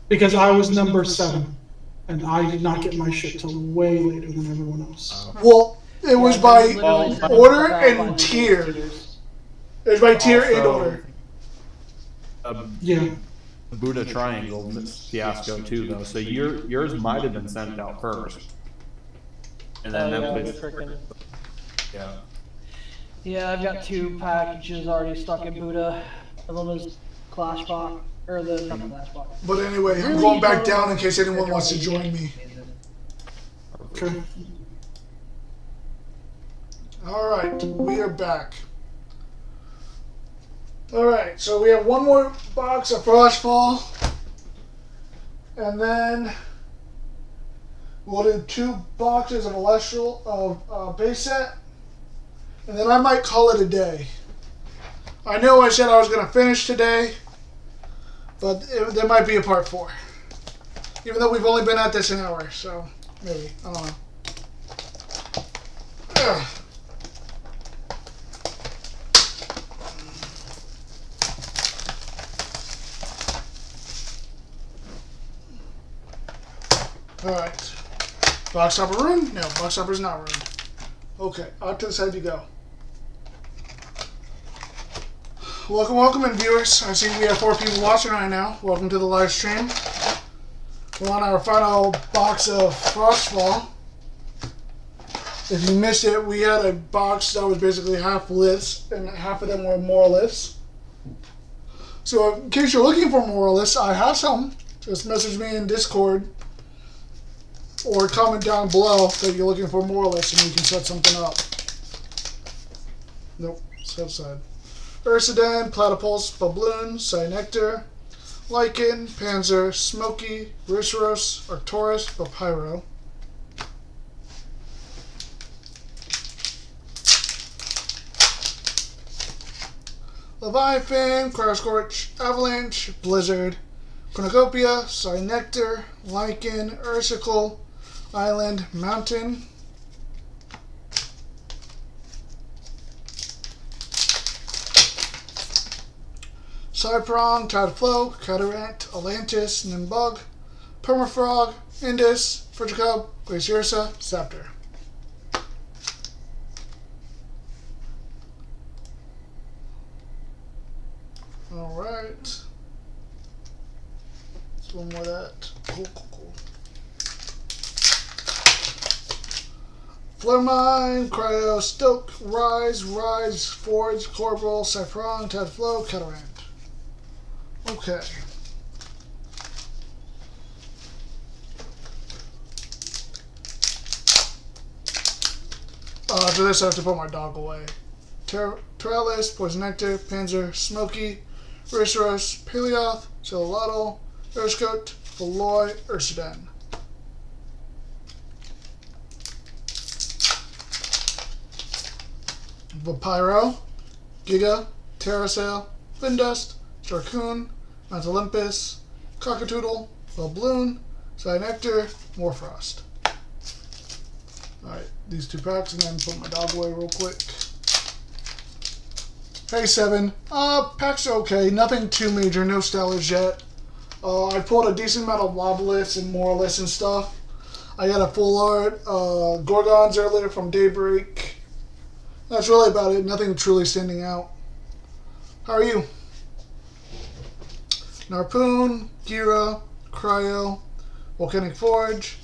Because I was number 7. And I did not get my shit till way later than everyone else. Well, it was by order and tier. It was by tier and order. Yeah. Buddha Triangle fiasco too, though. So yours might have been sent out first, and then yeah. Yeah, I've got 2 packages already stuck in Buddha. One was Clash Box, or the not Clash Box. But anyway, I'm going back down in case anyone wants to join me. Okay. Alright, we are back. Alright, so we have 1 more box of Frostfall. And then we'll do 2 boxes of Elestral of base set. And then I might call it a day. I know I said I was going to finish today, but there might be a part 4. Even though we've only been at this an hour, so maybe. I don't know. Ugh. Alright. Box topper ruined? No, box topper's not ruined. Okay, out to the side you go. Welcome, and viewers. I see we have 4 people watching right now. Welcome to the live stream. We're on our final box of Frostfall. If you missed it, we had a box that was basically half lifts, and half of them were more lifts. So in case you're looking for more lifts, I have some. Just message me in Discord, or comment down below that you're looking for more lifts, and we can set something up. Nope, set aside. Ursidon, Platypulse, Babloon, Ignectar, Lycan, Panzer, Smoky, Risseros, Arcturus, Papyro. Leviathan, Cryorscorch, Avalanche, Blizzard, Cornucopia, Ignectar, Lycan, Ursicle, Island, Mountain. Cyprong, Tideflow, Cataract, Atlantis, Nimbug, Permafrog, Indus, Frigicub, Glaciersa, Scepter. Alright. Let's one more of that. Cool. Flareon, Cryo, Stoke, Rise, Forge, Corporal, Cyprong, Tideflow, Cataract. Okay. After this, I have to put my dog away. Terralis, Poison Nectar, Panzer, Smoky, Aristoros, Paleoth, Celotl, Urskot, Veloy, Ursaden. Vapyro, Giga, Terrasail, Vindust, Jarcoon, Mount Olympus, Cockatoodle, Velbloon, Ignectar, Morfrost. Alright, these 2 packs, and then put my dog away real quick. Hey, 7. Packs are okay. Nothing too major. No stellars yet. I pulled a decent amount of Wobblets and Moralist and stuff. I got a full art Gorgons earlier from Daybreak. That's really about it. Nothing truly standing out. How are you? Narpoon, Gira, Cryo, Volcanic Forge,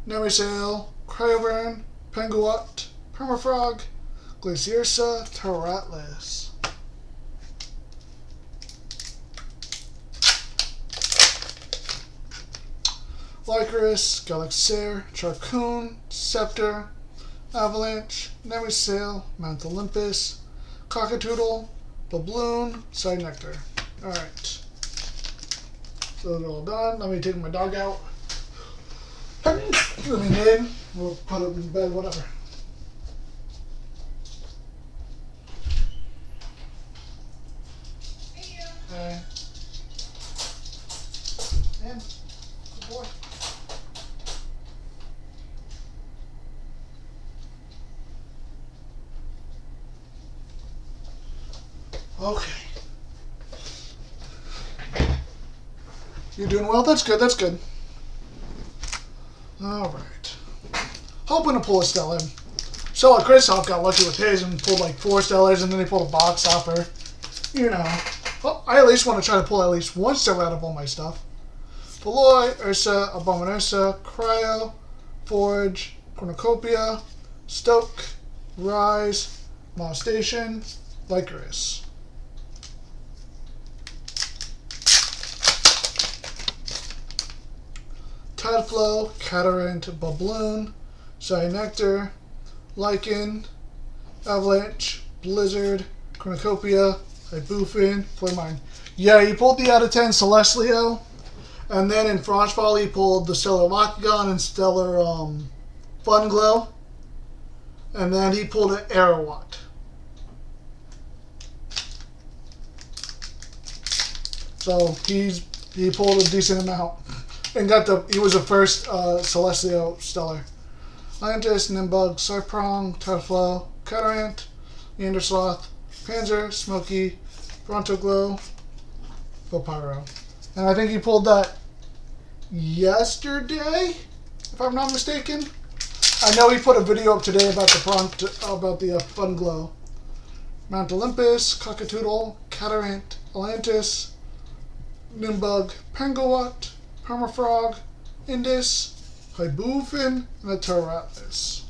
Nemisail, Cryoburn, Penguot, Permafrog, Glaciersa, Terratlas. Lycaris, Galaxair, Charcoon, Scepter, Avalanche, Nemisail, Mount Olympus, Cockatoodle, Babloon, Ignectar. Alright. So they're all done. Let me take my dog out. Let me in. We'll put him in bed, whatever. Hey. Man, good boy. Okay. You're doing well? That's good, that's good. Alright. Hoping to pull a stellar. So Chris Hawk got lucky with his and pulled like 4 stellars, and then he pulled a box hopper. You know. Well, I at least want to try to pull at least 1 stellar out of all my stuff. Veloy, Ursa, Abominursa, Cryo, Forge, Cornucopia, Stoke, Rise, Molestation, Lycaris. Tideflow, Catarant, Babloon, Ignectar, Lycan, Avalanche, Blizzard, Cornucopia, Hybufin, Flame. Yeah, he pulled the out of 10 Celestlio, and then in Frostfall he pulled the Stellar Locagon and Stellar Funglow, and then he pulled an Aerowatt. So he pulled a decent amount. And he was the first Celestio Stellar. Atlantis, Nimbug, Sarprong, Tideflow, Catarant, Neandersloth, Panzer, Smoky, Brontoglow, Vapyro. And I think he pulled that yesterday, if I'm not mistaken. I know he put a video up today about the Funglow. Mount Olympus, Cockatoodle, Catarant, Atlantis, Nimbug, Penguot, Permafrog, Indus, Hybufin, and a Terratlas.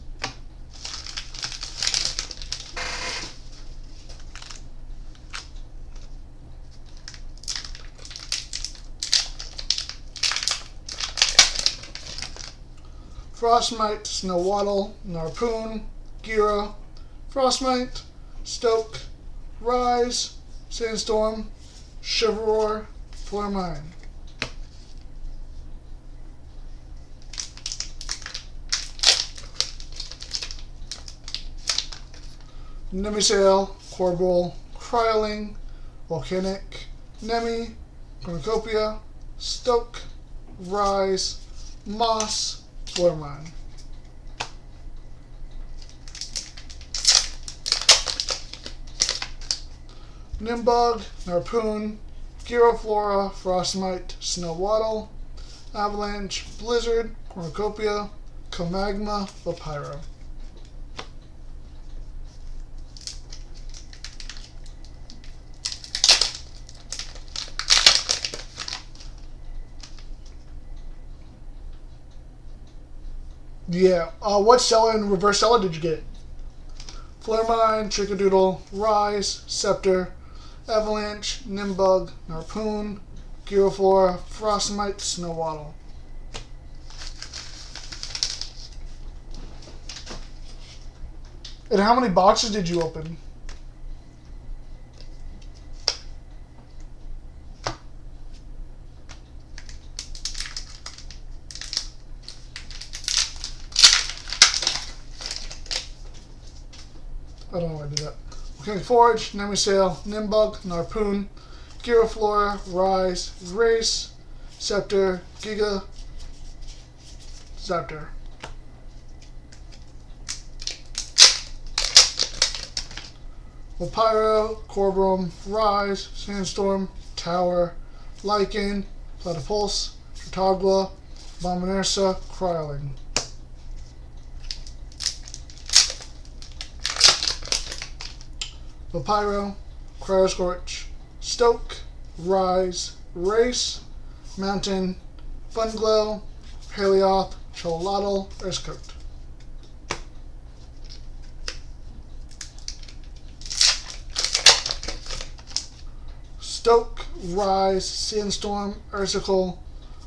Frostmite, Snowwaddle, Narpoon, Gira, Frostmite, Stoke, Rise, Sandstorm, Chivalroar, Flormine. Nemisail, Corboral, Cryoling, Volcanic, Nemi, Cornucopia, Stoke, Rise, Moss, Flormine. Nimbug, Narpoon, Giroflora, Frostmite, Snowwaddle, Avalanche, Blizzard, Cornucopia, Comagma, Vapyro. Yeah. What Stellar and Reverse Stellar did you get? Flormine, Trickadoodle, Rise, Scepter, Avalanche, Nimbug, Narpoon, Giroflora, Frostmite, Snowwaddle. And how many boxes did you open? I don't know why I do that. Volcanic Forge, Nemisail, Nimbug, Narpoon, Giraflora, Rise, Race, Scepter, Giga, Zaptor. Pyro, Corbrum, Rise, Sandstorm, Tower, Lycan, Platypulse, Tratagua, Abominersa, Kryling. Pyro, Cryoscorch, Stoke, Rise, Race, Mountain, Funglow, Helios, Cholotl, Urskert. Stoke, Rise, Sandstorm, Ursicle,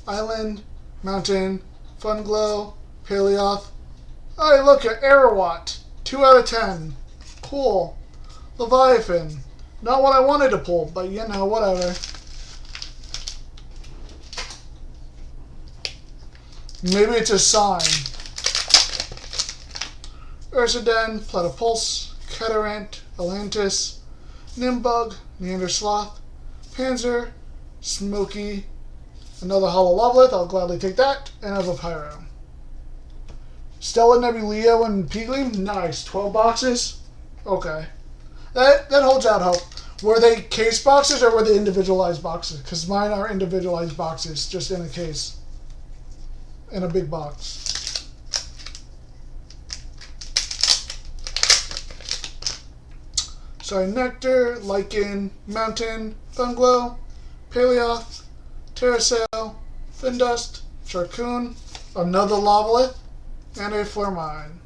Island, Mountain, Funglow, Helios. Hey, look at Arawat. 2 out of 10. Cool. Leviathan. Not what I wanted to pull, but you know, whatever. Maybe it's a sign. Ursaden, Platypulse, Catarant, Atlantis, Nimbug, Neandersloth, Panzer, Smoky, another Hollow Lovelith, I'll gladly take that, and a Pyro. Stella, Nebuleo, and Peegleam, nice. 12 boxes? Okay. That holds out hope. Were they case boxes or were they individualized boxes? Because mine are individualized boxes, just in a case. In a big box. So Ignectar, Lycan, Mountain, Funglow, Paleoth, Terrasail, Findust, Charcoon, another Lovelith, and a Flormine.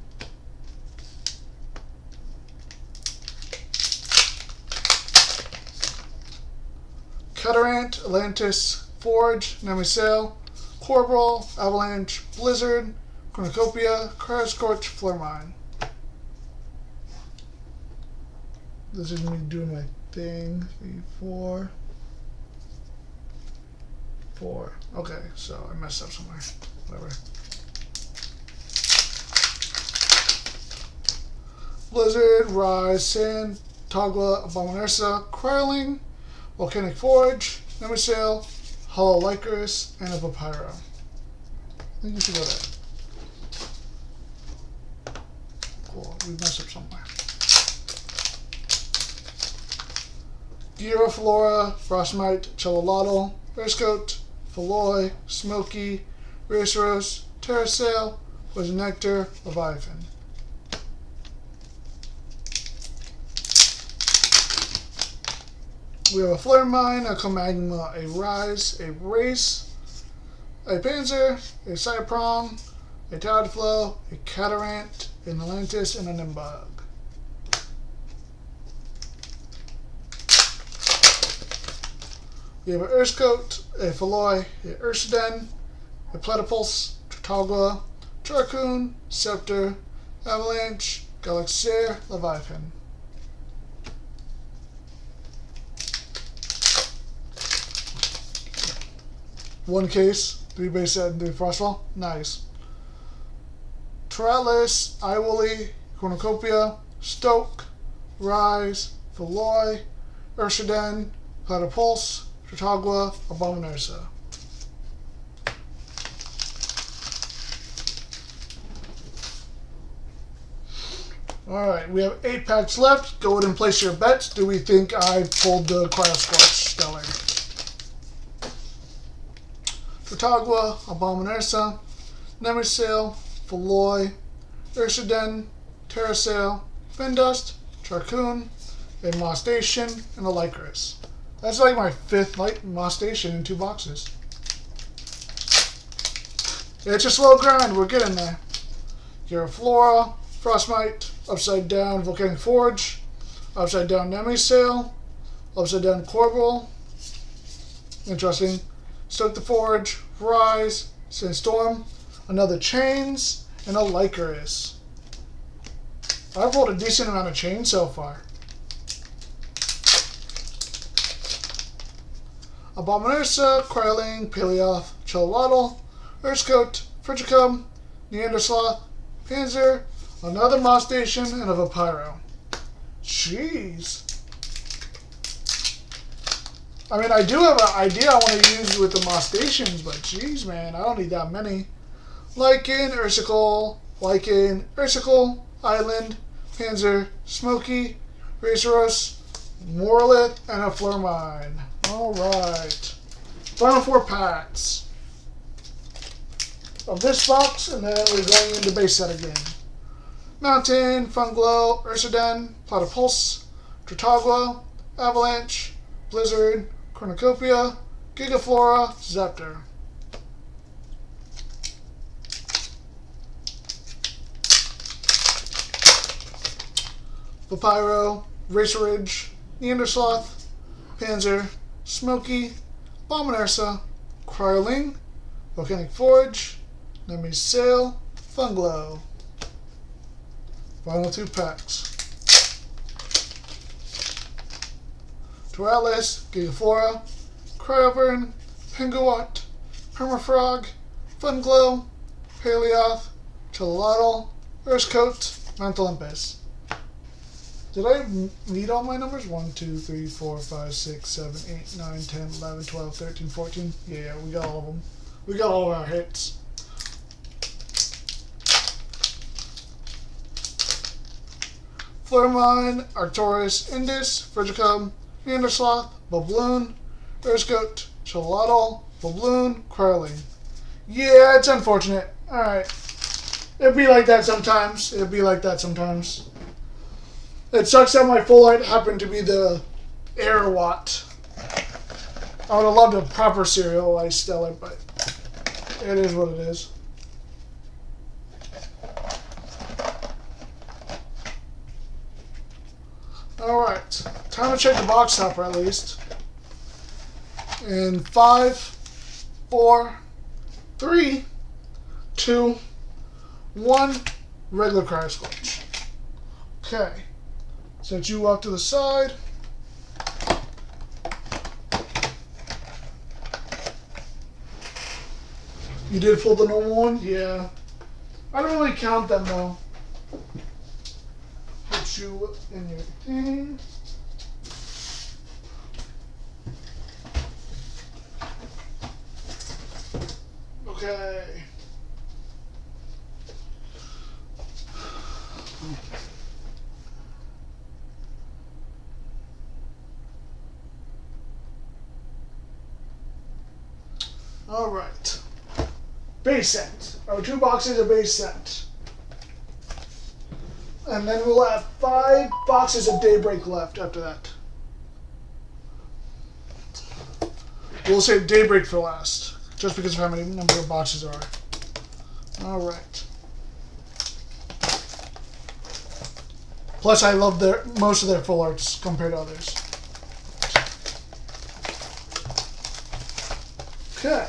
Catarant, Atlantis, Forge, Nemisail, Corporal, Avalanche, Blizzard, Cornucopia, Cryoscorch, Flormine. This is me doing my thing. 3, 4. 4. Okay, so I messed up somewhere. Whatever. Blizzard, Rise, Sand, Togla, Abominersa, Kryling, Volcanic Forge, Nemisail, Hollow Lycurus, and a Pyro. I think you should go there. Cool, we messed up somewhere. Giraflora, Frostmite, Cholotl, Urskert, Feloy, Smoky, Raceros, Terrasail, Ignectar, Leviathan. We have a Flormine, a Comagma, a Rise, a Race, a Panzer, a Cyprong, a Toadflow, a Catarant, an Atlantis, and a Nimbug. We have an Urskert, a Feloy, a Ursaden, a Platypulse, Tratagua, Charcoon, Scepter, Avalanche, Galaxir, Leviathan. One case, 3 base set, and 3 Frostfall. Nice. Tralis, Iwooly, Cornucopia, Stoke, Rise, Feloy, Ursaden, Platypulse, Tratagua, Abominersa. Alright, we have 8 packs left. Go ahead and place your bets. Do we think I pulled the Cryoscorch Stellar? Tratagua, Abominersa, Nemisail, Feloy, Ursaden, Terrasail, Findust, Charcoon, a Moss Station, and a Lycurus. That's like my 5th Moss Station in 2 boxes. It's a slow grind, we're getting there. Giraflora, Frostmite, Upside Down Volcanic Forge, Upside Down Nemisail, Upside Down Corporal. Interesting. Stoke the Forge, Rise, Sandstorm, another Chains, and a Lycurus. I've rolled a decent amount of chain so far. Abominursa, Kryling, Paleoth, Chelwaddle, Urskot, Frigicum, Neandersloth, Panzer, another Moss Station, and a Vapyro. Jeez. I mean, I do have an idea I want to use with the Moss Stations, but jeez, man, I don't need that many. Lycan, Ursicle, Lycan, Ursicle, Island, Panzer, Smoky, Raceros, Morlith, and a Flormine. Alright. Final 4 packs of this box, and then we're going into base set again. Mountain, Funglow, Ursaden, Platypulse, Tritagua, Avalanche, Blizzard, Cornucopia, Gigaflora, Zepter. Vapyro, Raceridge, Neandersloth, Panzer, Smoky, Abominursa, Kryling, Volcanic Forge, Nemesis Sail, Funglow. Final 2 packs. Toralis, Gigaflora, Cryoburn, Penguat, Permafrog, Funglow, Paleoth, Chelwaddle, Urskot, Mount Olympus. Did I read all my numbers? 1, 2, 3, 4, 5, 6, 7, 8, 9, 10, 11, 12, 13, 14. Yeah, we got all of them. We got all of our hits. Flormine, Arcturus, Indus, Frigicum, Neandersloth, Babloon, Urskot, Chelwaddle, Babloon, Kryling. Yeah, it's unfortunate. Alright. It'd be like that sometimes. It'd be like that sometimes. It sucks that my full art happened to be the Airwatt. I would have loved a proper serialized Stellar, but it is what it is. Alright, time to check the box topper at least. In 5, 4, 3, 2, 1, regular Cryoscorch. Okay. Set you off to the side. You did pull the normal one? Yeah. I don't really count them though. Put you in your thing. Okay. All right. Base set. Our 2 boxes of base set. And then we'll have 5 boxes of Daybreak left after that. We'll save Daybreak for last, just because of how many number of boxes there are. All right. Plus, I love most of their full arts compared to others. Okay.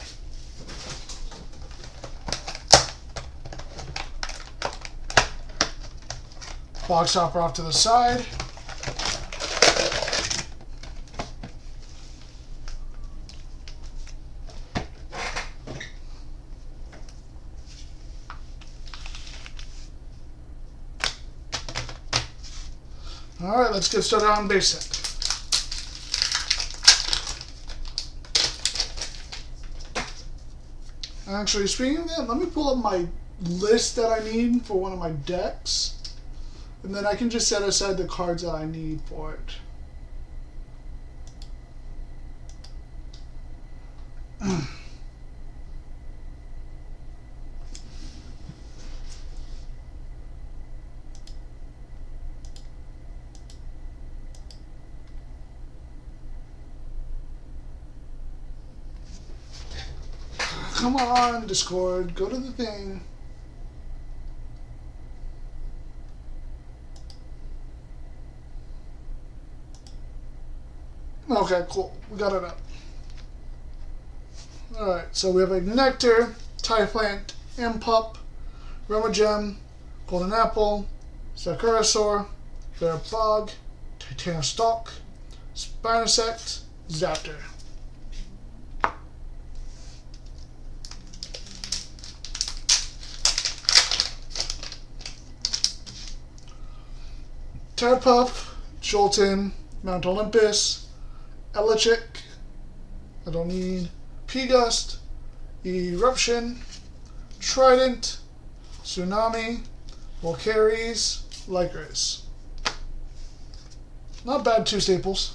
Box topper off to the side. All right, let's get started on base set. Actually, speaking of that, let me pull up my list that I need for one of my decks. And then I can just set aside the cards that I need for it. Come on, Discord, go to the thing. Okay, cool. We got it up. Alright, so we have Ignectar, Typlant, Impup, Remagem, Golden Apple, Sakurasaur, Verapog, Titanostock, Spinosect, Zaptor. Tadpuff, Jolton, Mount Olympus, Elechick, I don't need, P-Gust, Eruption, Trident, Tsunami, Volcaries, Lycris. Not bad, 2 staples.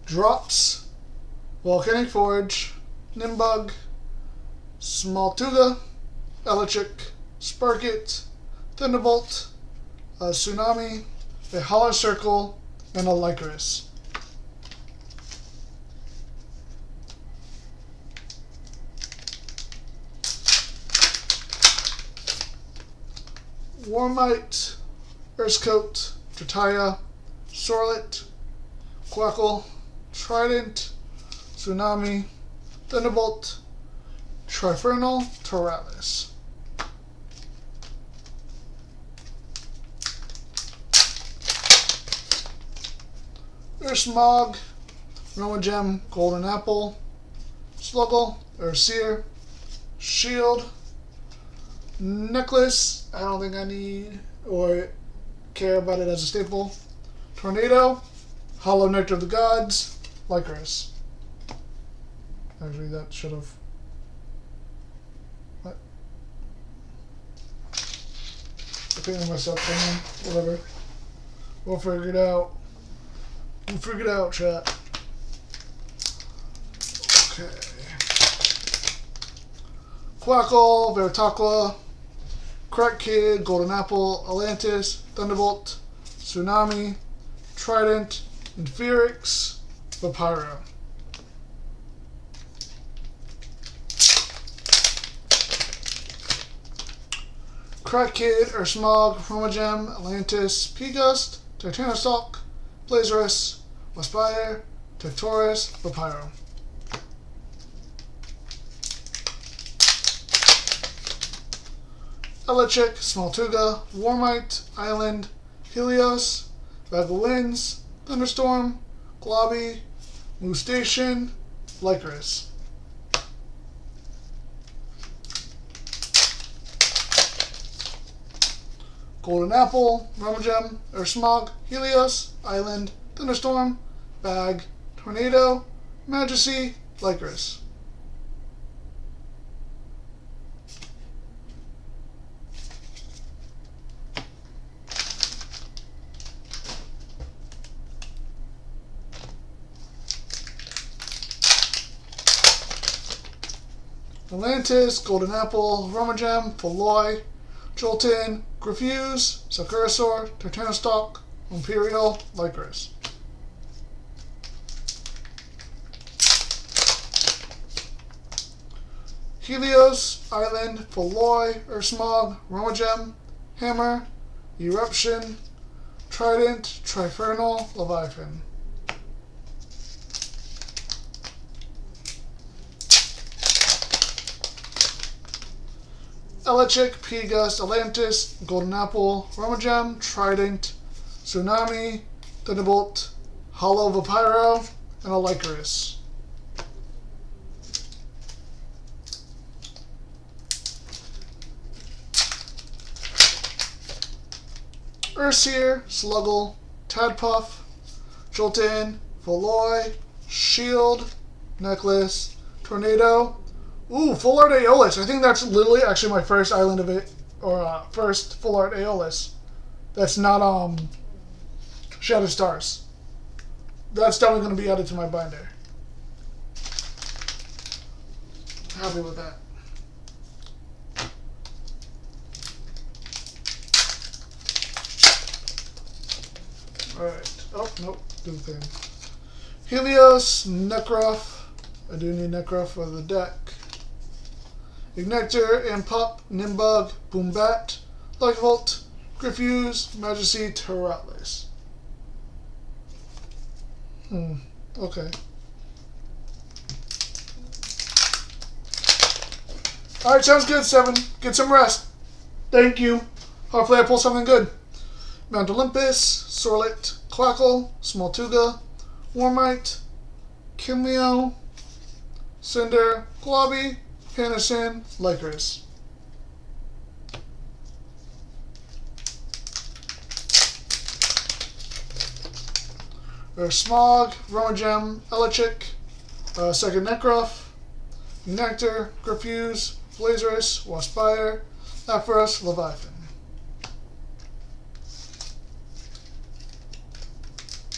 Drops, Volcanic Forge, Nimbug, Smaltuga, Elechick, Sparkit, Thunderbolt, a Tsunami, a Hollow Circle, and a Lycris. Warmite, Urskote, Tritaya, Sorlet, Quackle, Trident, Tsunami, Thunderbolt, Trifernal, Toralis. Ursmog, Romagem, Golden Apple, Sluggle, Urseer, Shield, Necklace, I don't think I need or care about it as a staple, Tornado, Hollow Nectar of the Gods, Lycris. Actually, that should have... What? Repeating myself, hang on, whatever. We'll figure it out. We'll figure it out, chat. Okay. Quackle, Veritaqua, Crack Kid, Golden Apple, Atlantis, Thunderbolt, Tsunami, Trident, Infurix, Vampiro. Crack Kid, Ursmog, Romagem, Atlantis, P-Gust, Titanostock, Blazerus, Waspire, Tectorus, Vampiro. Elechick, Smaltuga, Warmite, Island, Helios, Bag of Winds, Thunderstorm, Globby, Moose Station, Lycris. Golden Apple, Romagem, Ursmog, Helios, Island, Thunderstorm, Bag, Tornado, Majesty, Lycris. Atlantis, Golden Apple, Romagem, Poloi, Jolton, Grifuse, Sakurasaur, Titanostock, Imperial, Lycris. Helios, Island, Poloi, Ursmog, Romagem, Hammer, Eruption, Trident, Trifernal, Leviathan. Elechick, P-Gust, Atlantis, Golden Apple, Romagem, Trident, Tsunami, Thunderbolt, Hollow Vampiro, and a Lycris. Urseer, Sluggle, Tadpuff, Jolton, Voloi, Shield, Necklace, Tornado. Ooh, Full Art Aeolus. I think that's literally actually my first island of it, or first Full Art Aeolus. That's not Shadow Stars. That's definitely going to be added to my binder. Happy with that. Alright. Oh, nope. Do the thing. Helios, Necroth. I do need Necroth for the deck. Ignectar, Impup, Nimbug, Boombat, Lycavolt, Grifuse, Majesty, Terratlis. Okay. Alright, sounds good, 7. Get some rest. Thank you. Hopefully I pull something good. Mount Olympus, Sorlet, Quackle, Smoltuga, Warmite, Kimleo, Cinder, Globby, Panison, Lycris. There's Smog, Romagem, Elichick, second Necroff, Ignectar, Grafuse, Blazerus, Waspire, Lapras, Leviathan.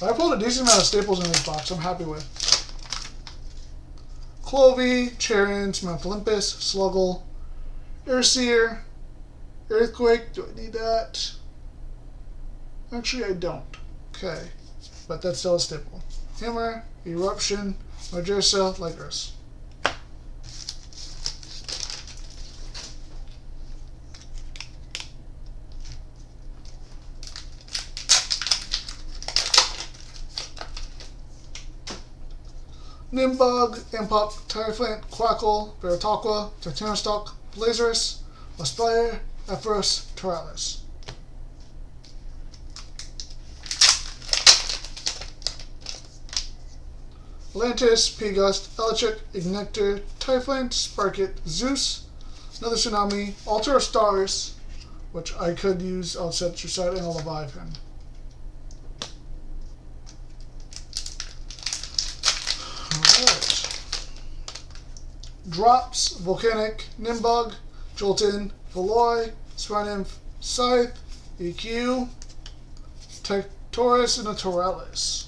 I pulled a decent amount of staples in this box I'm happy with. Clovey, Charons, Mount Olympus, Sluggle, Airseer, Earthquake, do I need that? Actually I don't. Okay. But that's still a staple. Hammer, Eruption, Majersa, Lycris. Nimbug, Impop, Tyraflant, Quackle, Veritaqua, Titanostock, Blazerus, Aspire, Aperos, Toralis. Atlantis, Pigust, Elichick, Ignectar, Typhlant, Sparkit, Zeus, another Tsunami, Altar of Stars, which I could use outside your side, and a Leviathan. Alright. Drops, Volcanic, Nimbug, Jolton, Veloy, Spinnymph, Scythe, EQ, Tectorus, and a Toralis.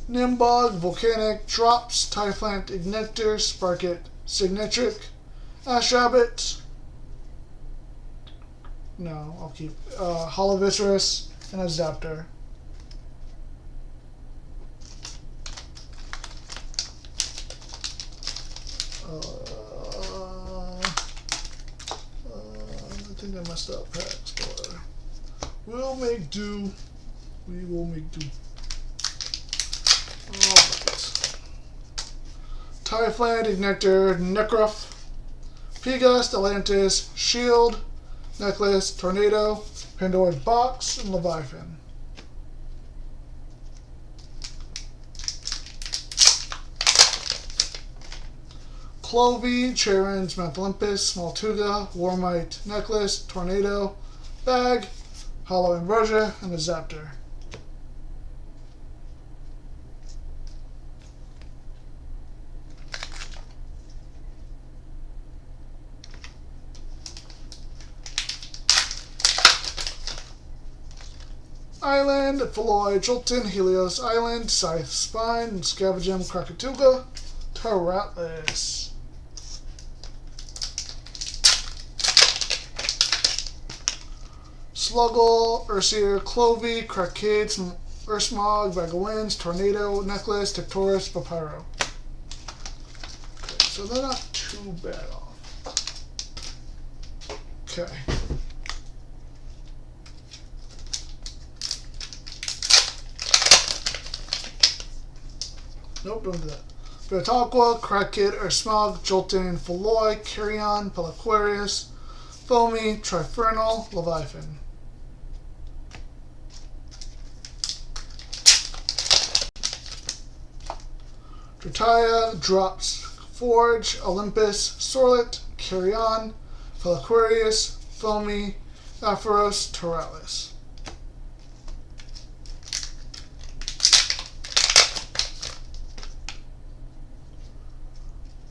Nimbug, Volcanic, Drops, Typhlant, Ignectar, Sparkit, Signetric, Ash Rabbit. No, I'll keep Holoviscerus and a Zaptor. I think I messed up packs, but we'll make do. We will make do. Alright. Typhlant, Ignectar, Necroff, Pigust, Atlantis, Shield, Necklace, Tornado, Pandora's Box, and Leviathan. Clovey, Charons, Mount Olympus, Smoltuga, Warmite, Necklace, Tornado, Bag, Hollow Ambrosia, and a Zaptor. Island, Veloy, Jolton, Helios Island, Scythe Spine, Scavengem, Krakatuga, Toralis. Sluggle, Ursier, Clovey, Crackades, Ursmog, Bag of Winds, Tornado, Necklace, Tectorus, Papyro. Okay, so they're not too bad off. Okay. Nope, don't do that. Veritaqua, Crackid, Ursmog, Jolton, Veloy, Carrion, Pelaquarius, Foamy, Trifernal, Leviathan. Drataya, Drops, Forge, Olympus, Sorlet, Carrion, Pelaquarius, Foamy, Aphoros, Toralis.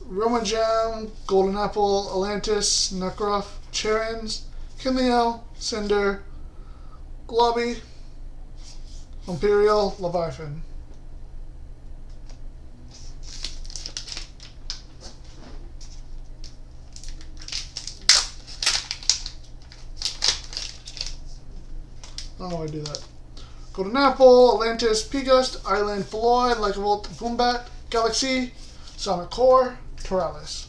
Romagem, Golden Apple, Atlantis, Necroff, Charons, Kimleo, Cinder, Globby, Imperial, Leviathan. I don't know why I do that. Golden Apple, Atlantis, Pigust, Island, Veloy, Lycavolt, Boombat, Galaxy, Sonic Core, Toralis.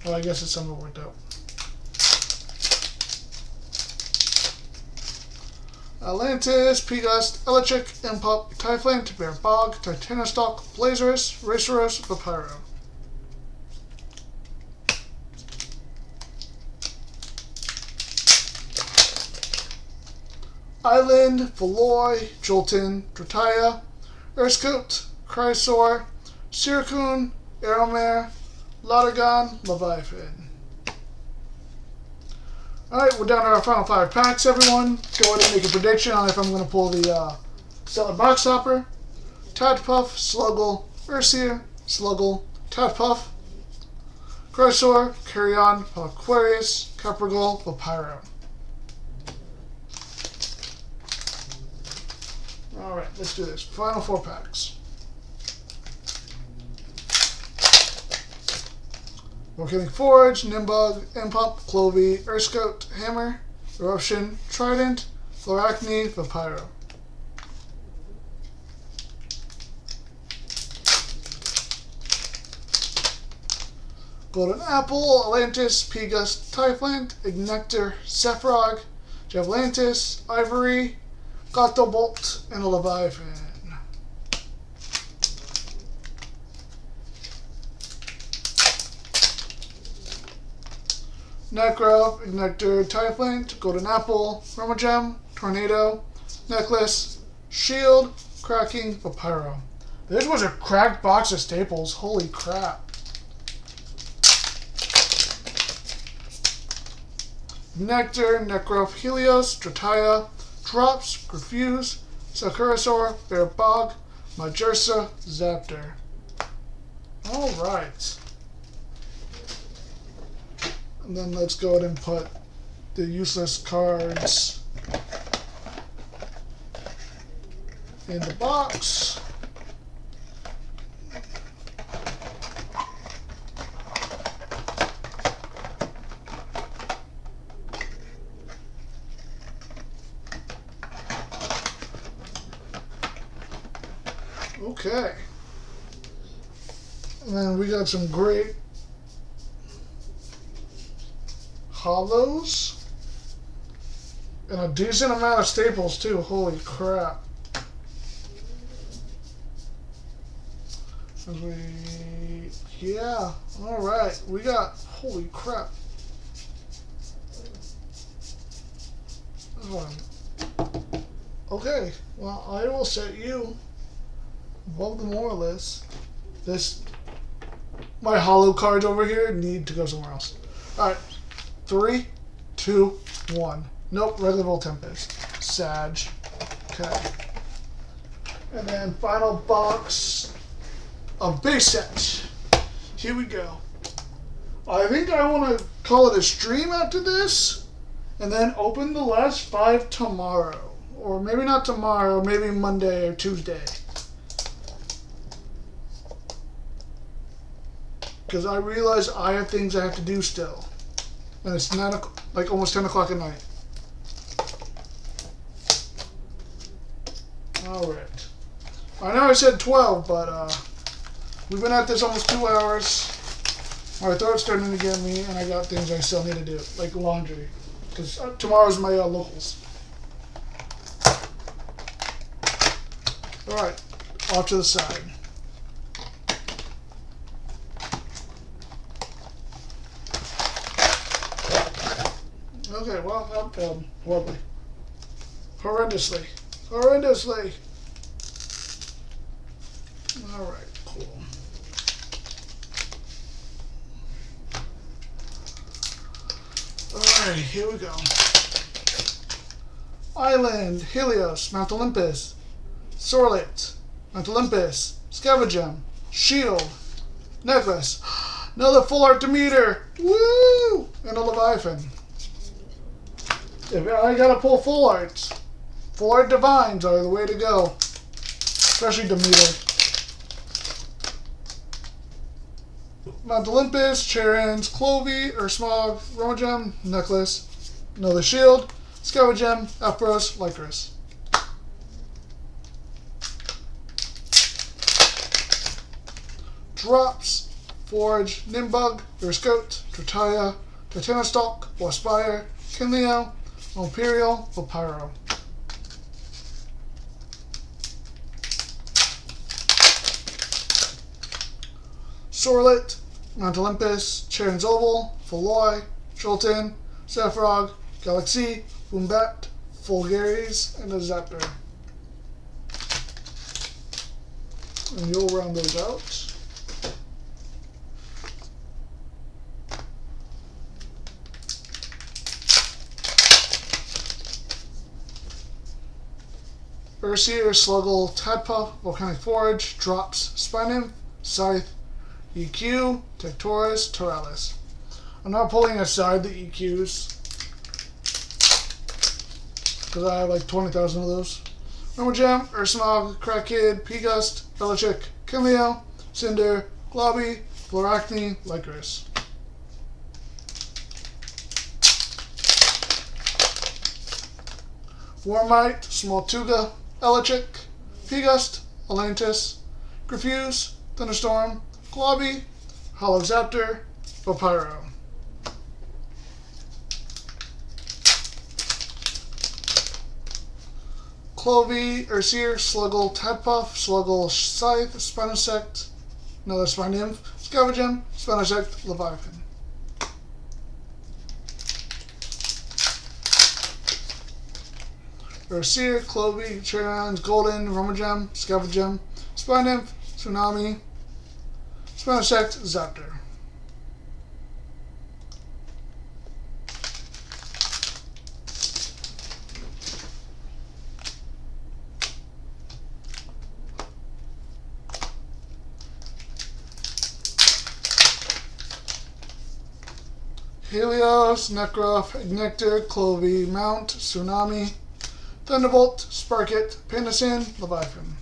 Well, I guess it's somewhere worked out. Atlantis, Pegust, Electric, Impop, Typhlant, Bear Bog, Titanostalk, Blazerus, Raceros, Papyro. Island, Veloy, Jolton, Drataya, Urskut, Chrysor, Sirikun, Aromare, Lotagon, Leviathan. Alright, we're down to our final 5 packs, everyone. Go ahead and make a prediction on if I'm going to pull the Stellar Box Topper. Tadpuff, Sluggle, Ursier, Sluggle, Tadpuff, Chrysor, Carrion, Aquarius, Caprigol, Papyro. Alright, let's do this. Final 4 packs. Volcanic Forge, Nimbug, Impop, Clovey, Urskut, Hammer, Eruption, Trident, Floracne, Papyro. Golden Apple, Atlantis, Pegust, Typhlant, Ignectar, Sephrog, Javlantis, Ivory, Bolt, and a Leviathan. Necro, Ignectar, Typhlant, Golden Apple, Romagem, Tornado, Necklace, Shield, Cracking, Papyro. This was a cracked box of staples. Holy crap. Nectar, Necro, Helios, Drataya, Drops, Grafuse, Sakurasaur, Bear Bog, Majersa, Zaptor. Alright. And then let's go ahead and put the useless cards in the box. Okay. And then we got some great hollows and a decent amount of staples too. Holy crap. Yeah, alright. We got, holy crap. Okay, well, I will set you above the Moralist. My hollow cards over here need to go somewhere else. Alright, 3, 2, 1. Nope, regular Volt Tempest. Sag. Okay. And then final box of base set. Here we go. I think I want to call it a stream after this, and then open the last 5 tomorrow. Or maybe not tomorrow, maybe Monday or Tuesday. Because I realize I have things I have to do still. And it's like almost 10 o'clock at night. Alright. I know I said 12, but we've been at this almost 2 hours. My throat's starting to get me, and I got things I still need to do, like laundry. Because tomorrow's my locals. Alright, off to the side. Okay, well, that failed horribly. Horrendously. Horrendously. Alright, cool. Alright, here we go. Island, Helios, Mount Olympus, Sorlet, Mount Olympus, Scavengem, Shield, Necklace, another full art Demeter, woo! And a Leviathan. If I gotta pull full arts, full art Divines are the way to go. Especially Demeter. Mount Olympus, Charons, Clovey, Ursmog, Romagem, Necklace, another Shield, Scavengem, Aphros, Lycris. Drops, Forge, Nimbug, Urskut, Drataya, Titanostalk, Waspire, Kinleo, Imperial, Papyro. Sorlet, Mount Olympus, Charon's Oval, Foloi, Joltin, Zephyrog, Galaxy, Boombat, Fulgaris, and a Zapper. And you'll round those out. Ursier, Sluggle, Tadpuff, Volcanic Forge, Drops, Spinem, Scythe, EQ, Tectorus, Toralis. I'm not pulling aside the EQs because I have like 20,000 of those. Rumorgem, Ursanog, Crackid, Pigust, Belichick, Kinleo, Cinder, Globby, Floracne, Lycris. Warmite, Smoltuga, Elichick, Pigust, Atlantis, Grafuse, Thunderstorm, Globby, Holozaptor, Papyro. Clovey, Ursier, Sluggle, Tadpuff, Sluggle, Scythe, Spinosect, another Spinimph, Scavengem, Spinosect, Leviathan. Ursier, Clovey, Charons, Golden, Rumorgem, Scavengem, Spinimph, Tsunami, Spinosect, Zaptor. Helios, Necrof, Ignectar, Clovey, Mount, Tsunami, Thunderbolt, Sparkit, Pandasin, Leviathan.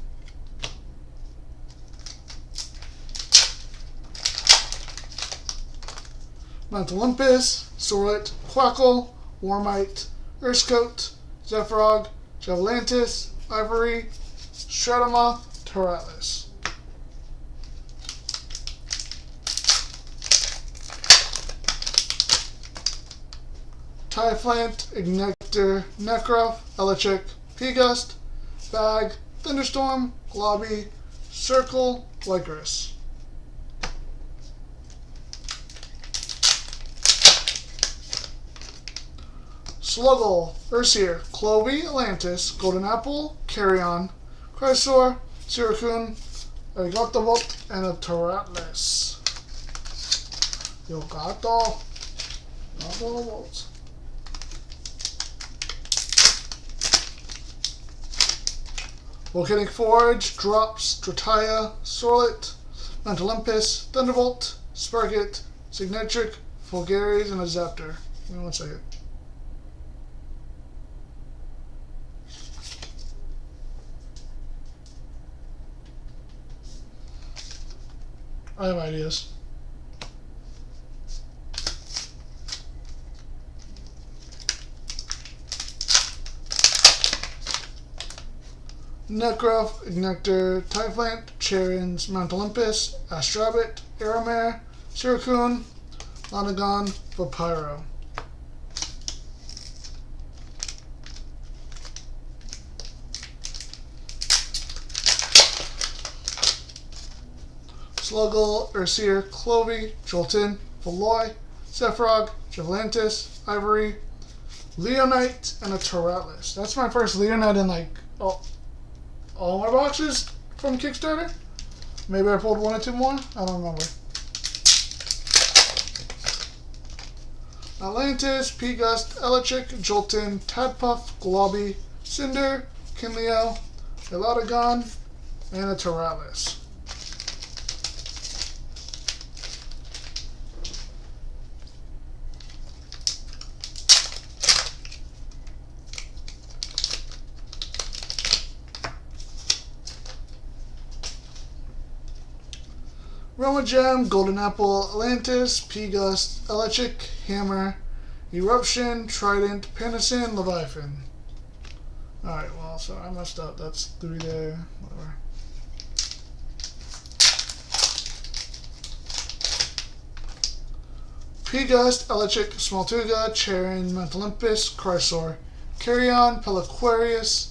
Mount Olympus, Sorlet, Quackle, Warmite, Urskote, Zephyrog, Javelantis, Ivory, Stratomoth, Toralis. Typhlant, Ignectar, Necrof, Elichick, Pigust, Bag, Thunderstorm, Globby, Circle, Lycris. Sluggle, Ursier, Clovey, Atlantis, Golden Apple, Carrion, Chrysor, Sirikun, Arigotobolt, and a Toralis. Yo gato. Gato. Volcanic Forge, Drops, Drataya, Sorlet, Mount Olympus, Thunderbolt, Sparkit, Signetric, Fulgaris, and a Zaptor. Give me 1 second. I have ideas. Necrof, Ignectar, Typhlant, Charons, Mount Olympus, Astrabit, Aramare, Sirikun, Lanagon, Papyro. Sluggle, Ursier, Clovey, Joltin, Foloi, Zephyrog, Javelantis, Ivory, Leonite, and a Toralis. That's my first Leonite in like all my boxes from Kickstarter. Maybe I pulled 1 or 2 more. I don't remember. Atlantis, Pigust, Elichick, Joltin, Tadpuff, Globby, Cinder, Kinleo, Eladagon, and a Toralis. Rumorgem, Golden Apple, Atlantis, Pigust, Elichick, Hammer, Eruption, Trident, Pandasin, Leviathan. Alright, well, so I messed up. That's 3 there. Whatever. Pigust, Elichick, Smoltuga, Charon, Mount Olympus, Chrysor, Carrion, Peliquarius,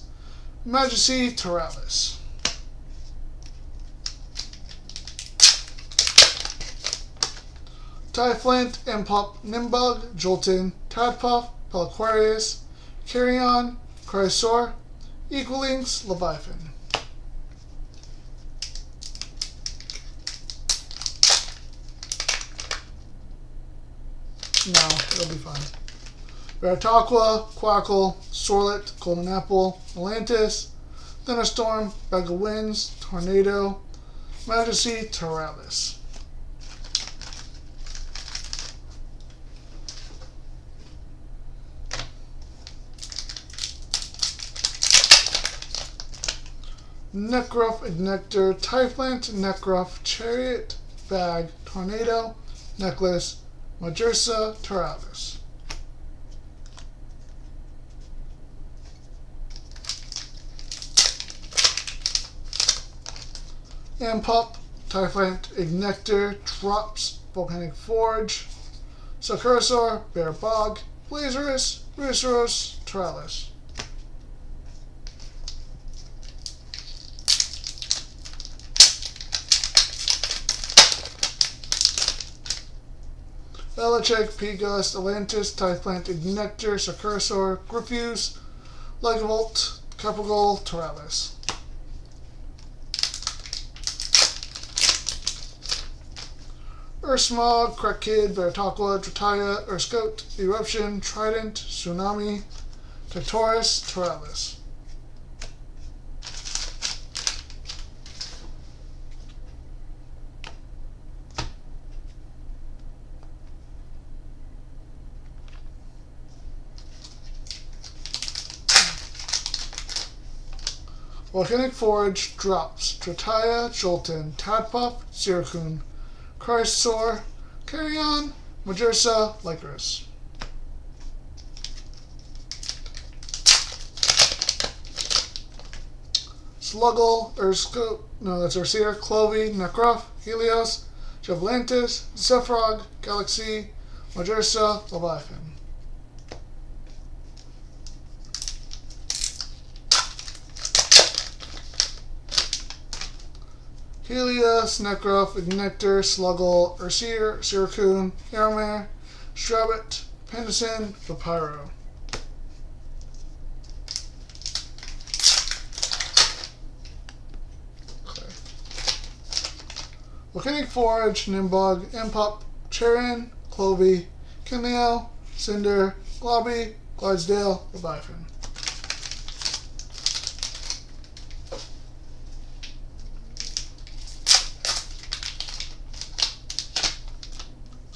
Majesty, Toralis. Typhlant, Impop, Nimbug, Jolton, Tadpuff, Peliquarius, Carrion, Chrysor, Equalings, Leviathan. No, it'll be fine. Veritaqua, Quackle, Sorlet, Golden Apple, Atlantis, Thunderstorm, Bag of Winds, Tornado, Majesty, Terralis. Nekruff, Ignectar, Typhlant, Nekruff, Chariot, Bag, Tornado, Necklace, Majersa, Terralis. Impop, Typhlant, Ignectar, Drops, Volcanic Forge, Sakursor, Bear Bog, Blazerus, Roosteros, Terralis. Belichick, P-Gust, Atlantis, Typhlant, Ignectar, Sakursor, Grifuse, Legavolt, Capricorn, Terralis. Ursmog, Crackid, Veritaqua, Drataya, Urscote, Eruption, Trident, Tsunami, Tectorus, Terralis. Volcanic Forge, Drops, Drataya, Jolton, Tadpuff, Zircoon, Chrysor, Carrion, Majersa, Lycurus. Sluggle, Urscote, no, that's Ursier, Clovey, Nekruff, Helios, Javelantis, Zephyrog, Galaxy, Majersa, Leviathan. Helios, Nekruff, Ignectar, Sluggle, Ursier, Siracoon, Aramare, Strabbit, Pendleton, Papyro. Okay. Volcanic Forge, Nimbug, Impop, Charin, Clovey, Kinleo, Cinder, Globby, Clydesdale, Leviathan.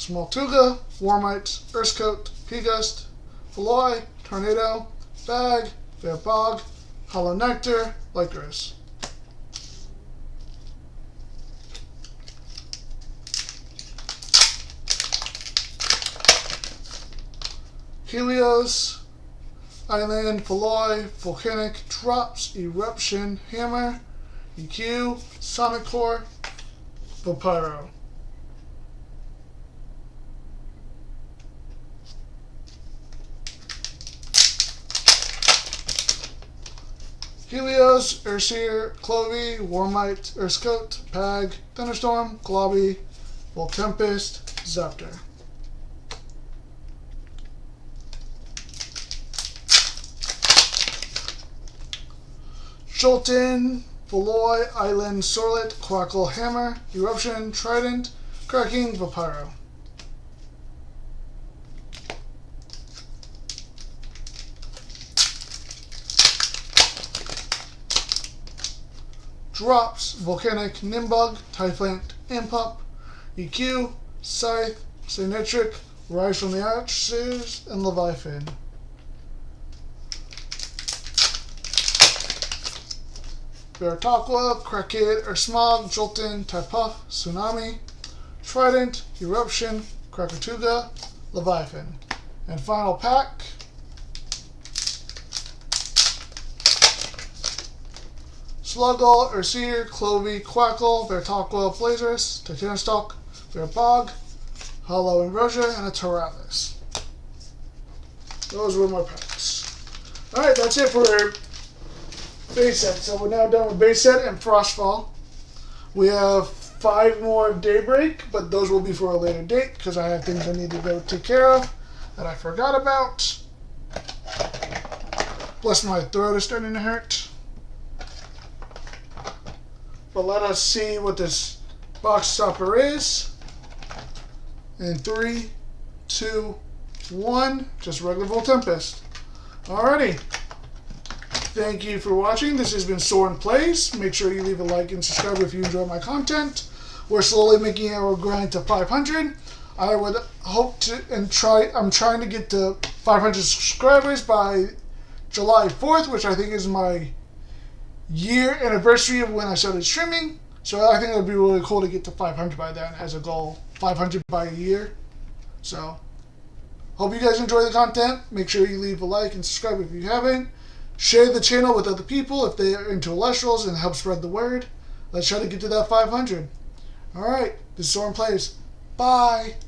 Smoltuga, Warmite, Urscote, P-Gust, Veloy, Tornado, Bag, Bearbog, Hollow Nectar, Lycurus. Helios, Island, Veloy, Volcanic, Drops, Eruption, Hammer, EQ, Sonic Core, Papyro. Helios, Ursier, Clovey, Warmite, Urscote, Pag, Thunderstorm, Globby, Voltempest, Zaptor. Jolton, Veloy, Island, Sorlet, Quackle, Hammer, Eruption, Trident, Cracking, Papyro. Drops, Volcanic, Nimbug, Typhlant, Impop, EQ, Scythe, Sinitric, Rise from the Ashes, and Leviathan. Veritaqua, Crackid, Ursmog, Jolton, Typuff, Tsunami, Trident, Eruption, Krakatuga, Leviathan. And final pack. Sluggle, Ursier, Clovey, Quackle, Veritaqua, Blazers, Titanostock, Bearbog, Hollow Ambrosia, and a Terralis. Those were my packs. Alright, that's it for base set. So we're now done with base set and Frostfall. We have 5 more Daybreak, but those will be for a later date because I have things I need to go take care of that I forgot about. Plus my throat is starting to hurt. But let us see what this box stopper is. In 3, 2, 1, just regular Voltempest. Alrighty. Thank you for watching. This has been SorenPlays. Make sure you leave a like and subscribe if you enjoy my content. We're slowly making our grind to 500. I would hope to I'm trying to get to 500 subscribers by July 4th, which I think is my year anniversary of when I started streaming. So I think it would be really cool to get to 500 by then as a goal. 500 by a year. So, hope you guys enjoy the content. Make sure you leave a like and subscribe if you haven't. Share the channel with other people if they are into Elestrals and help spread the word. Let's try to get to that 500. Alright, this is SorenPlays. Bye!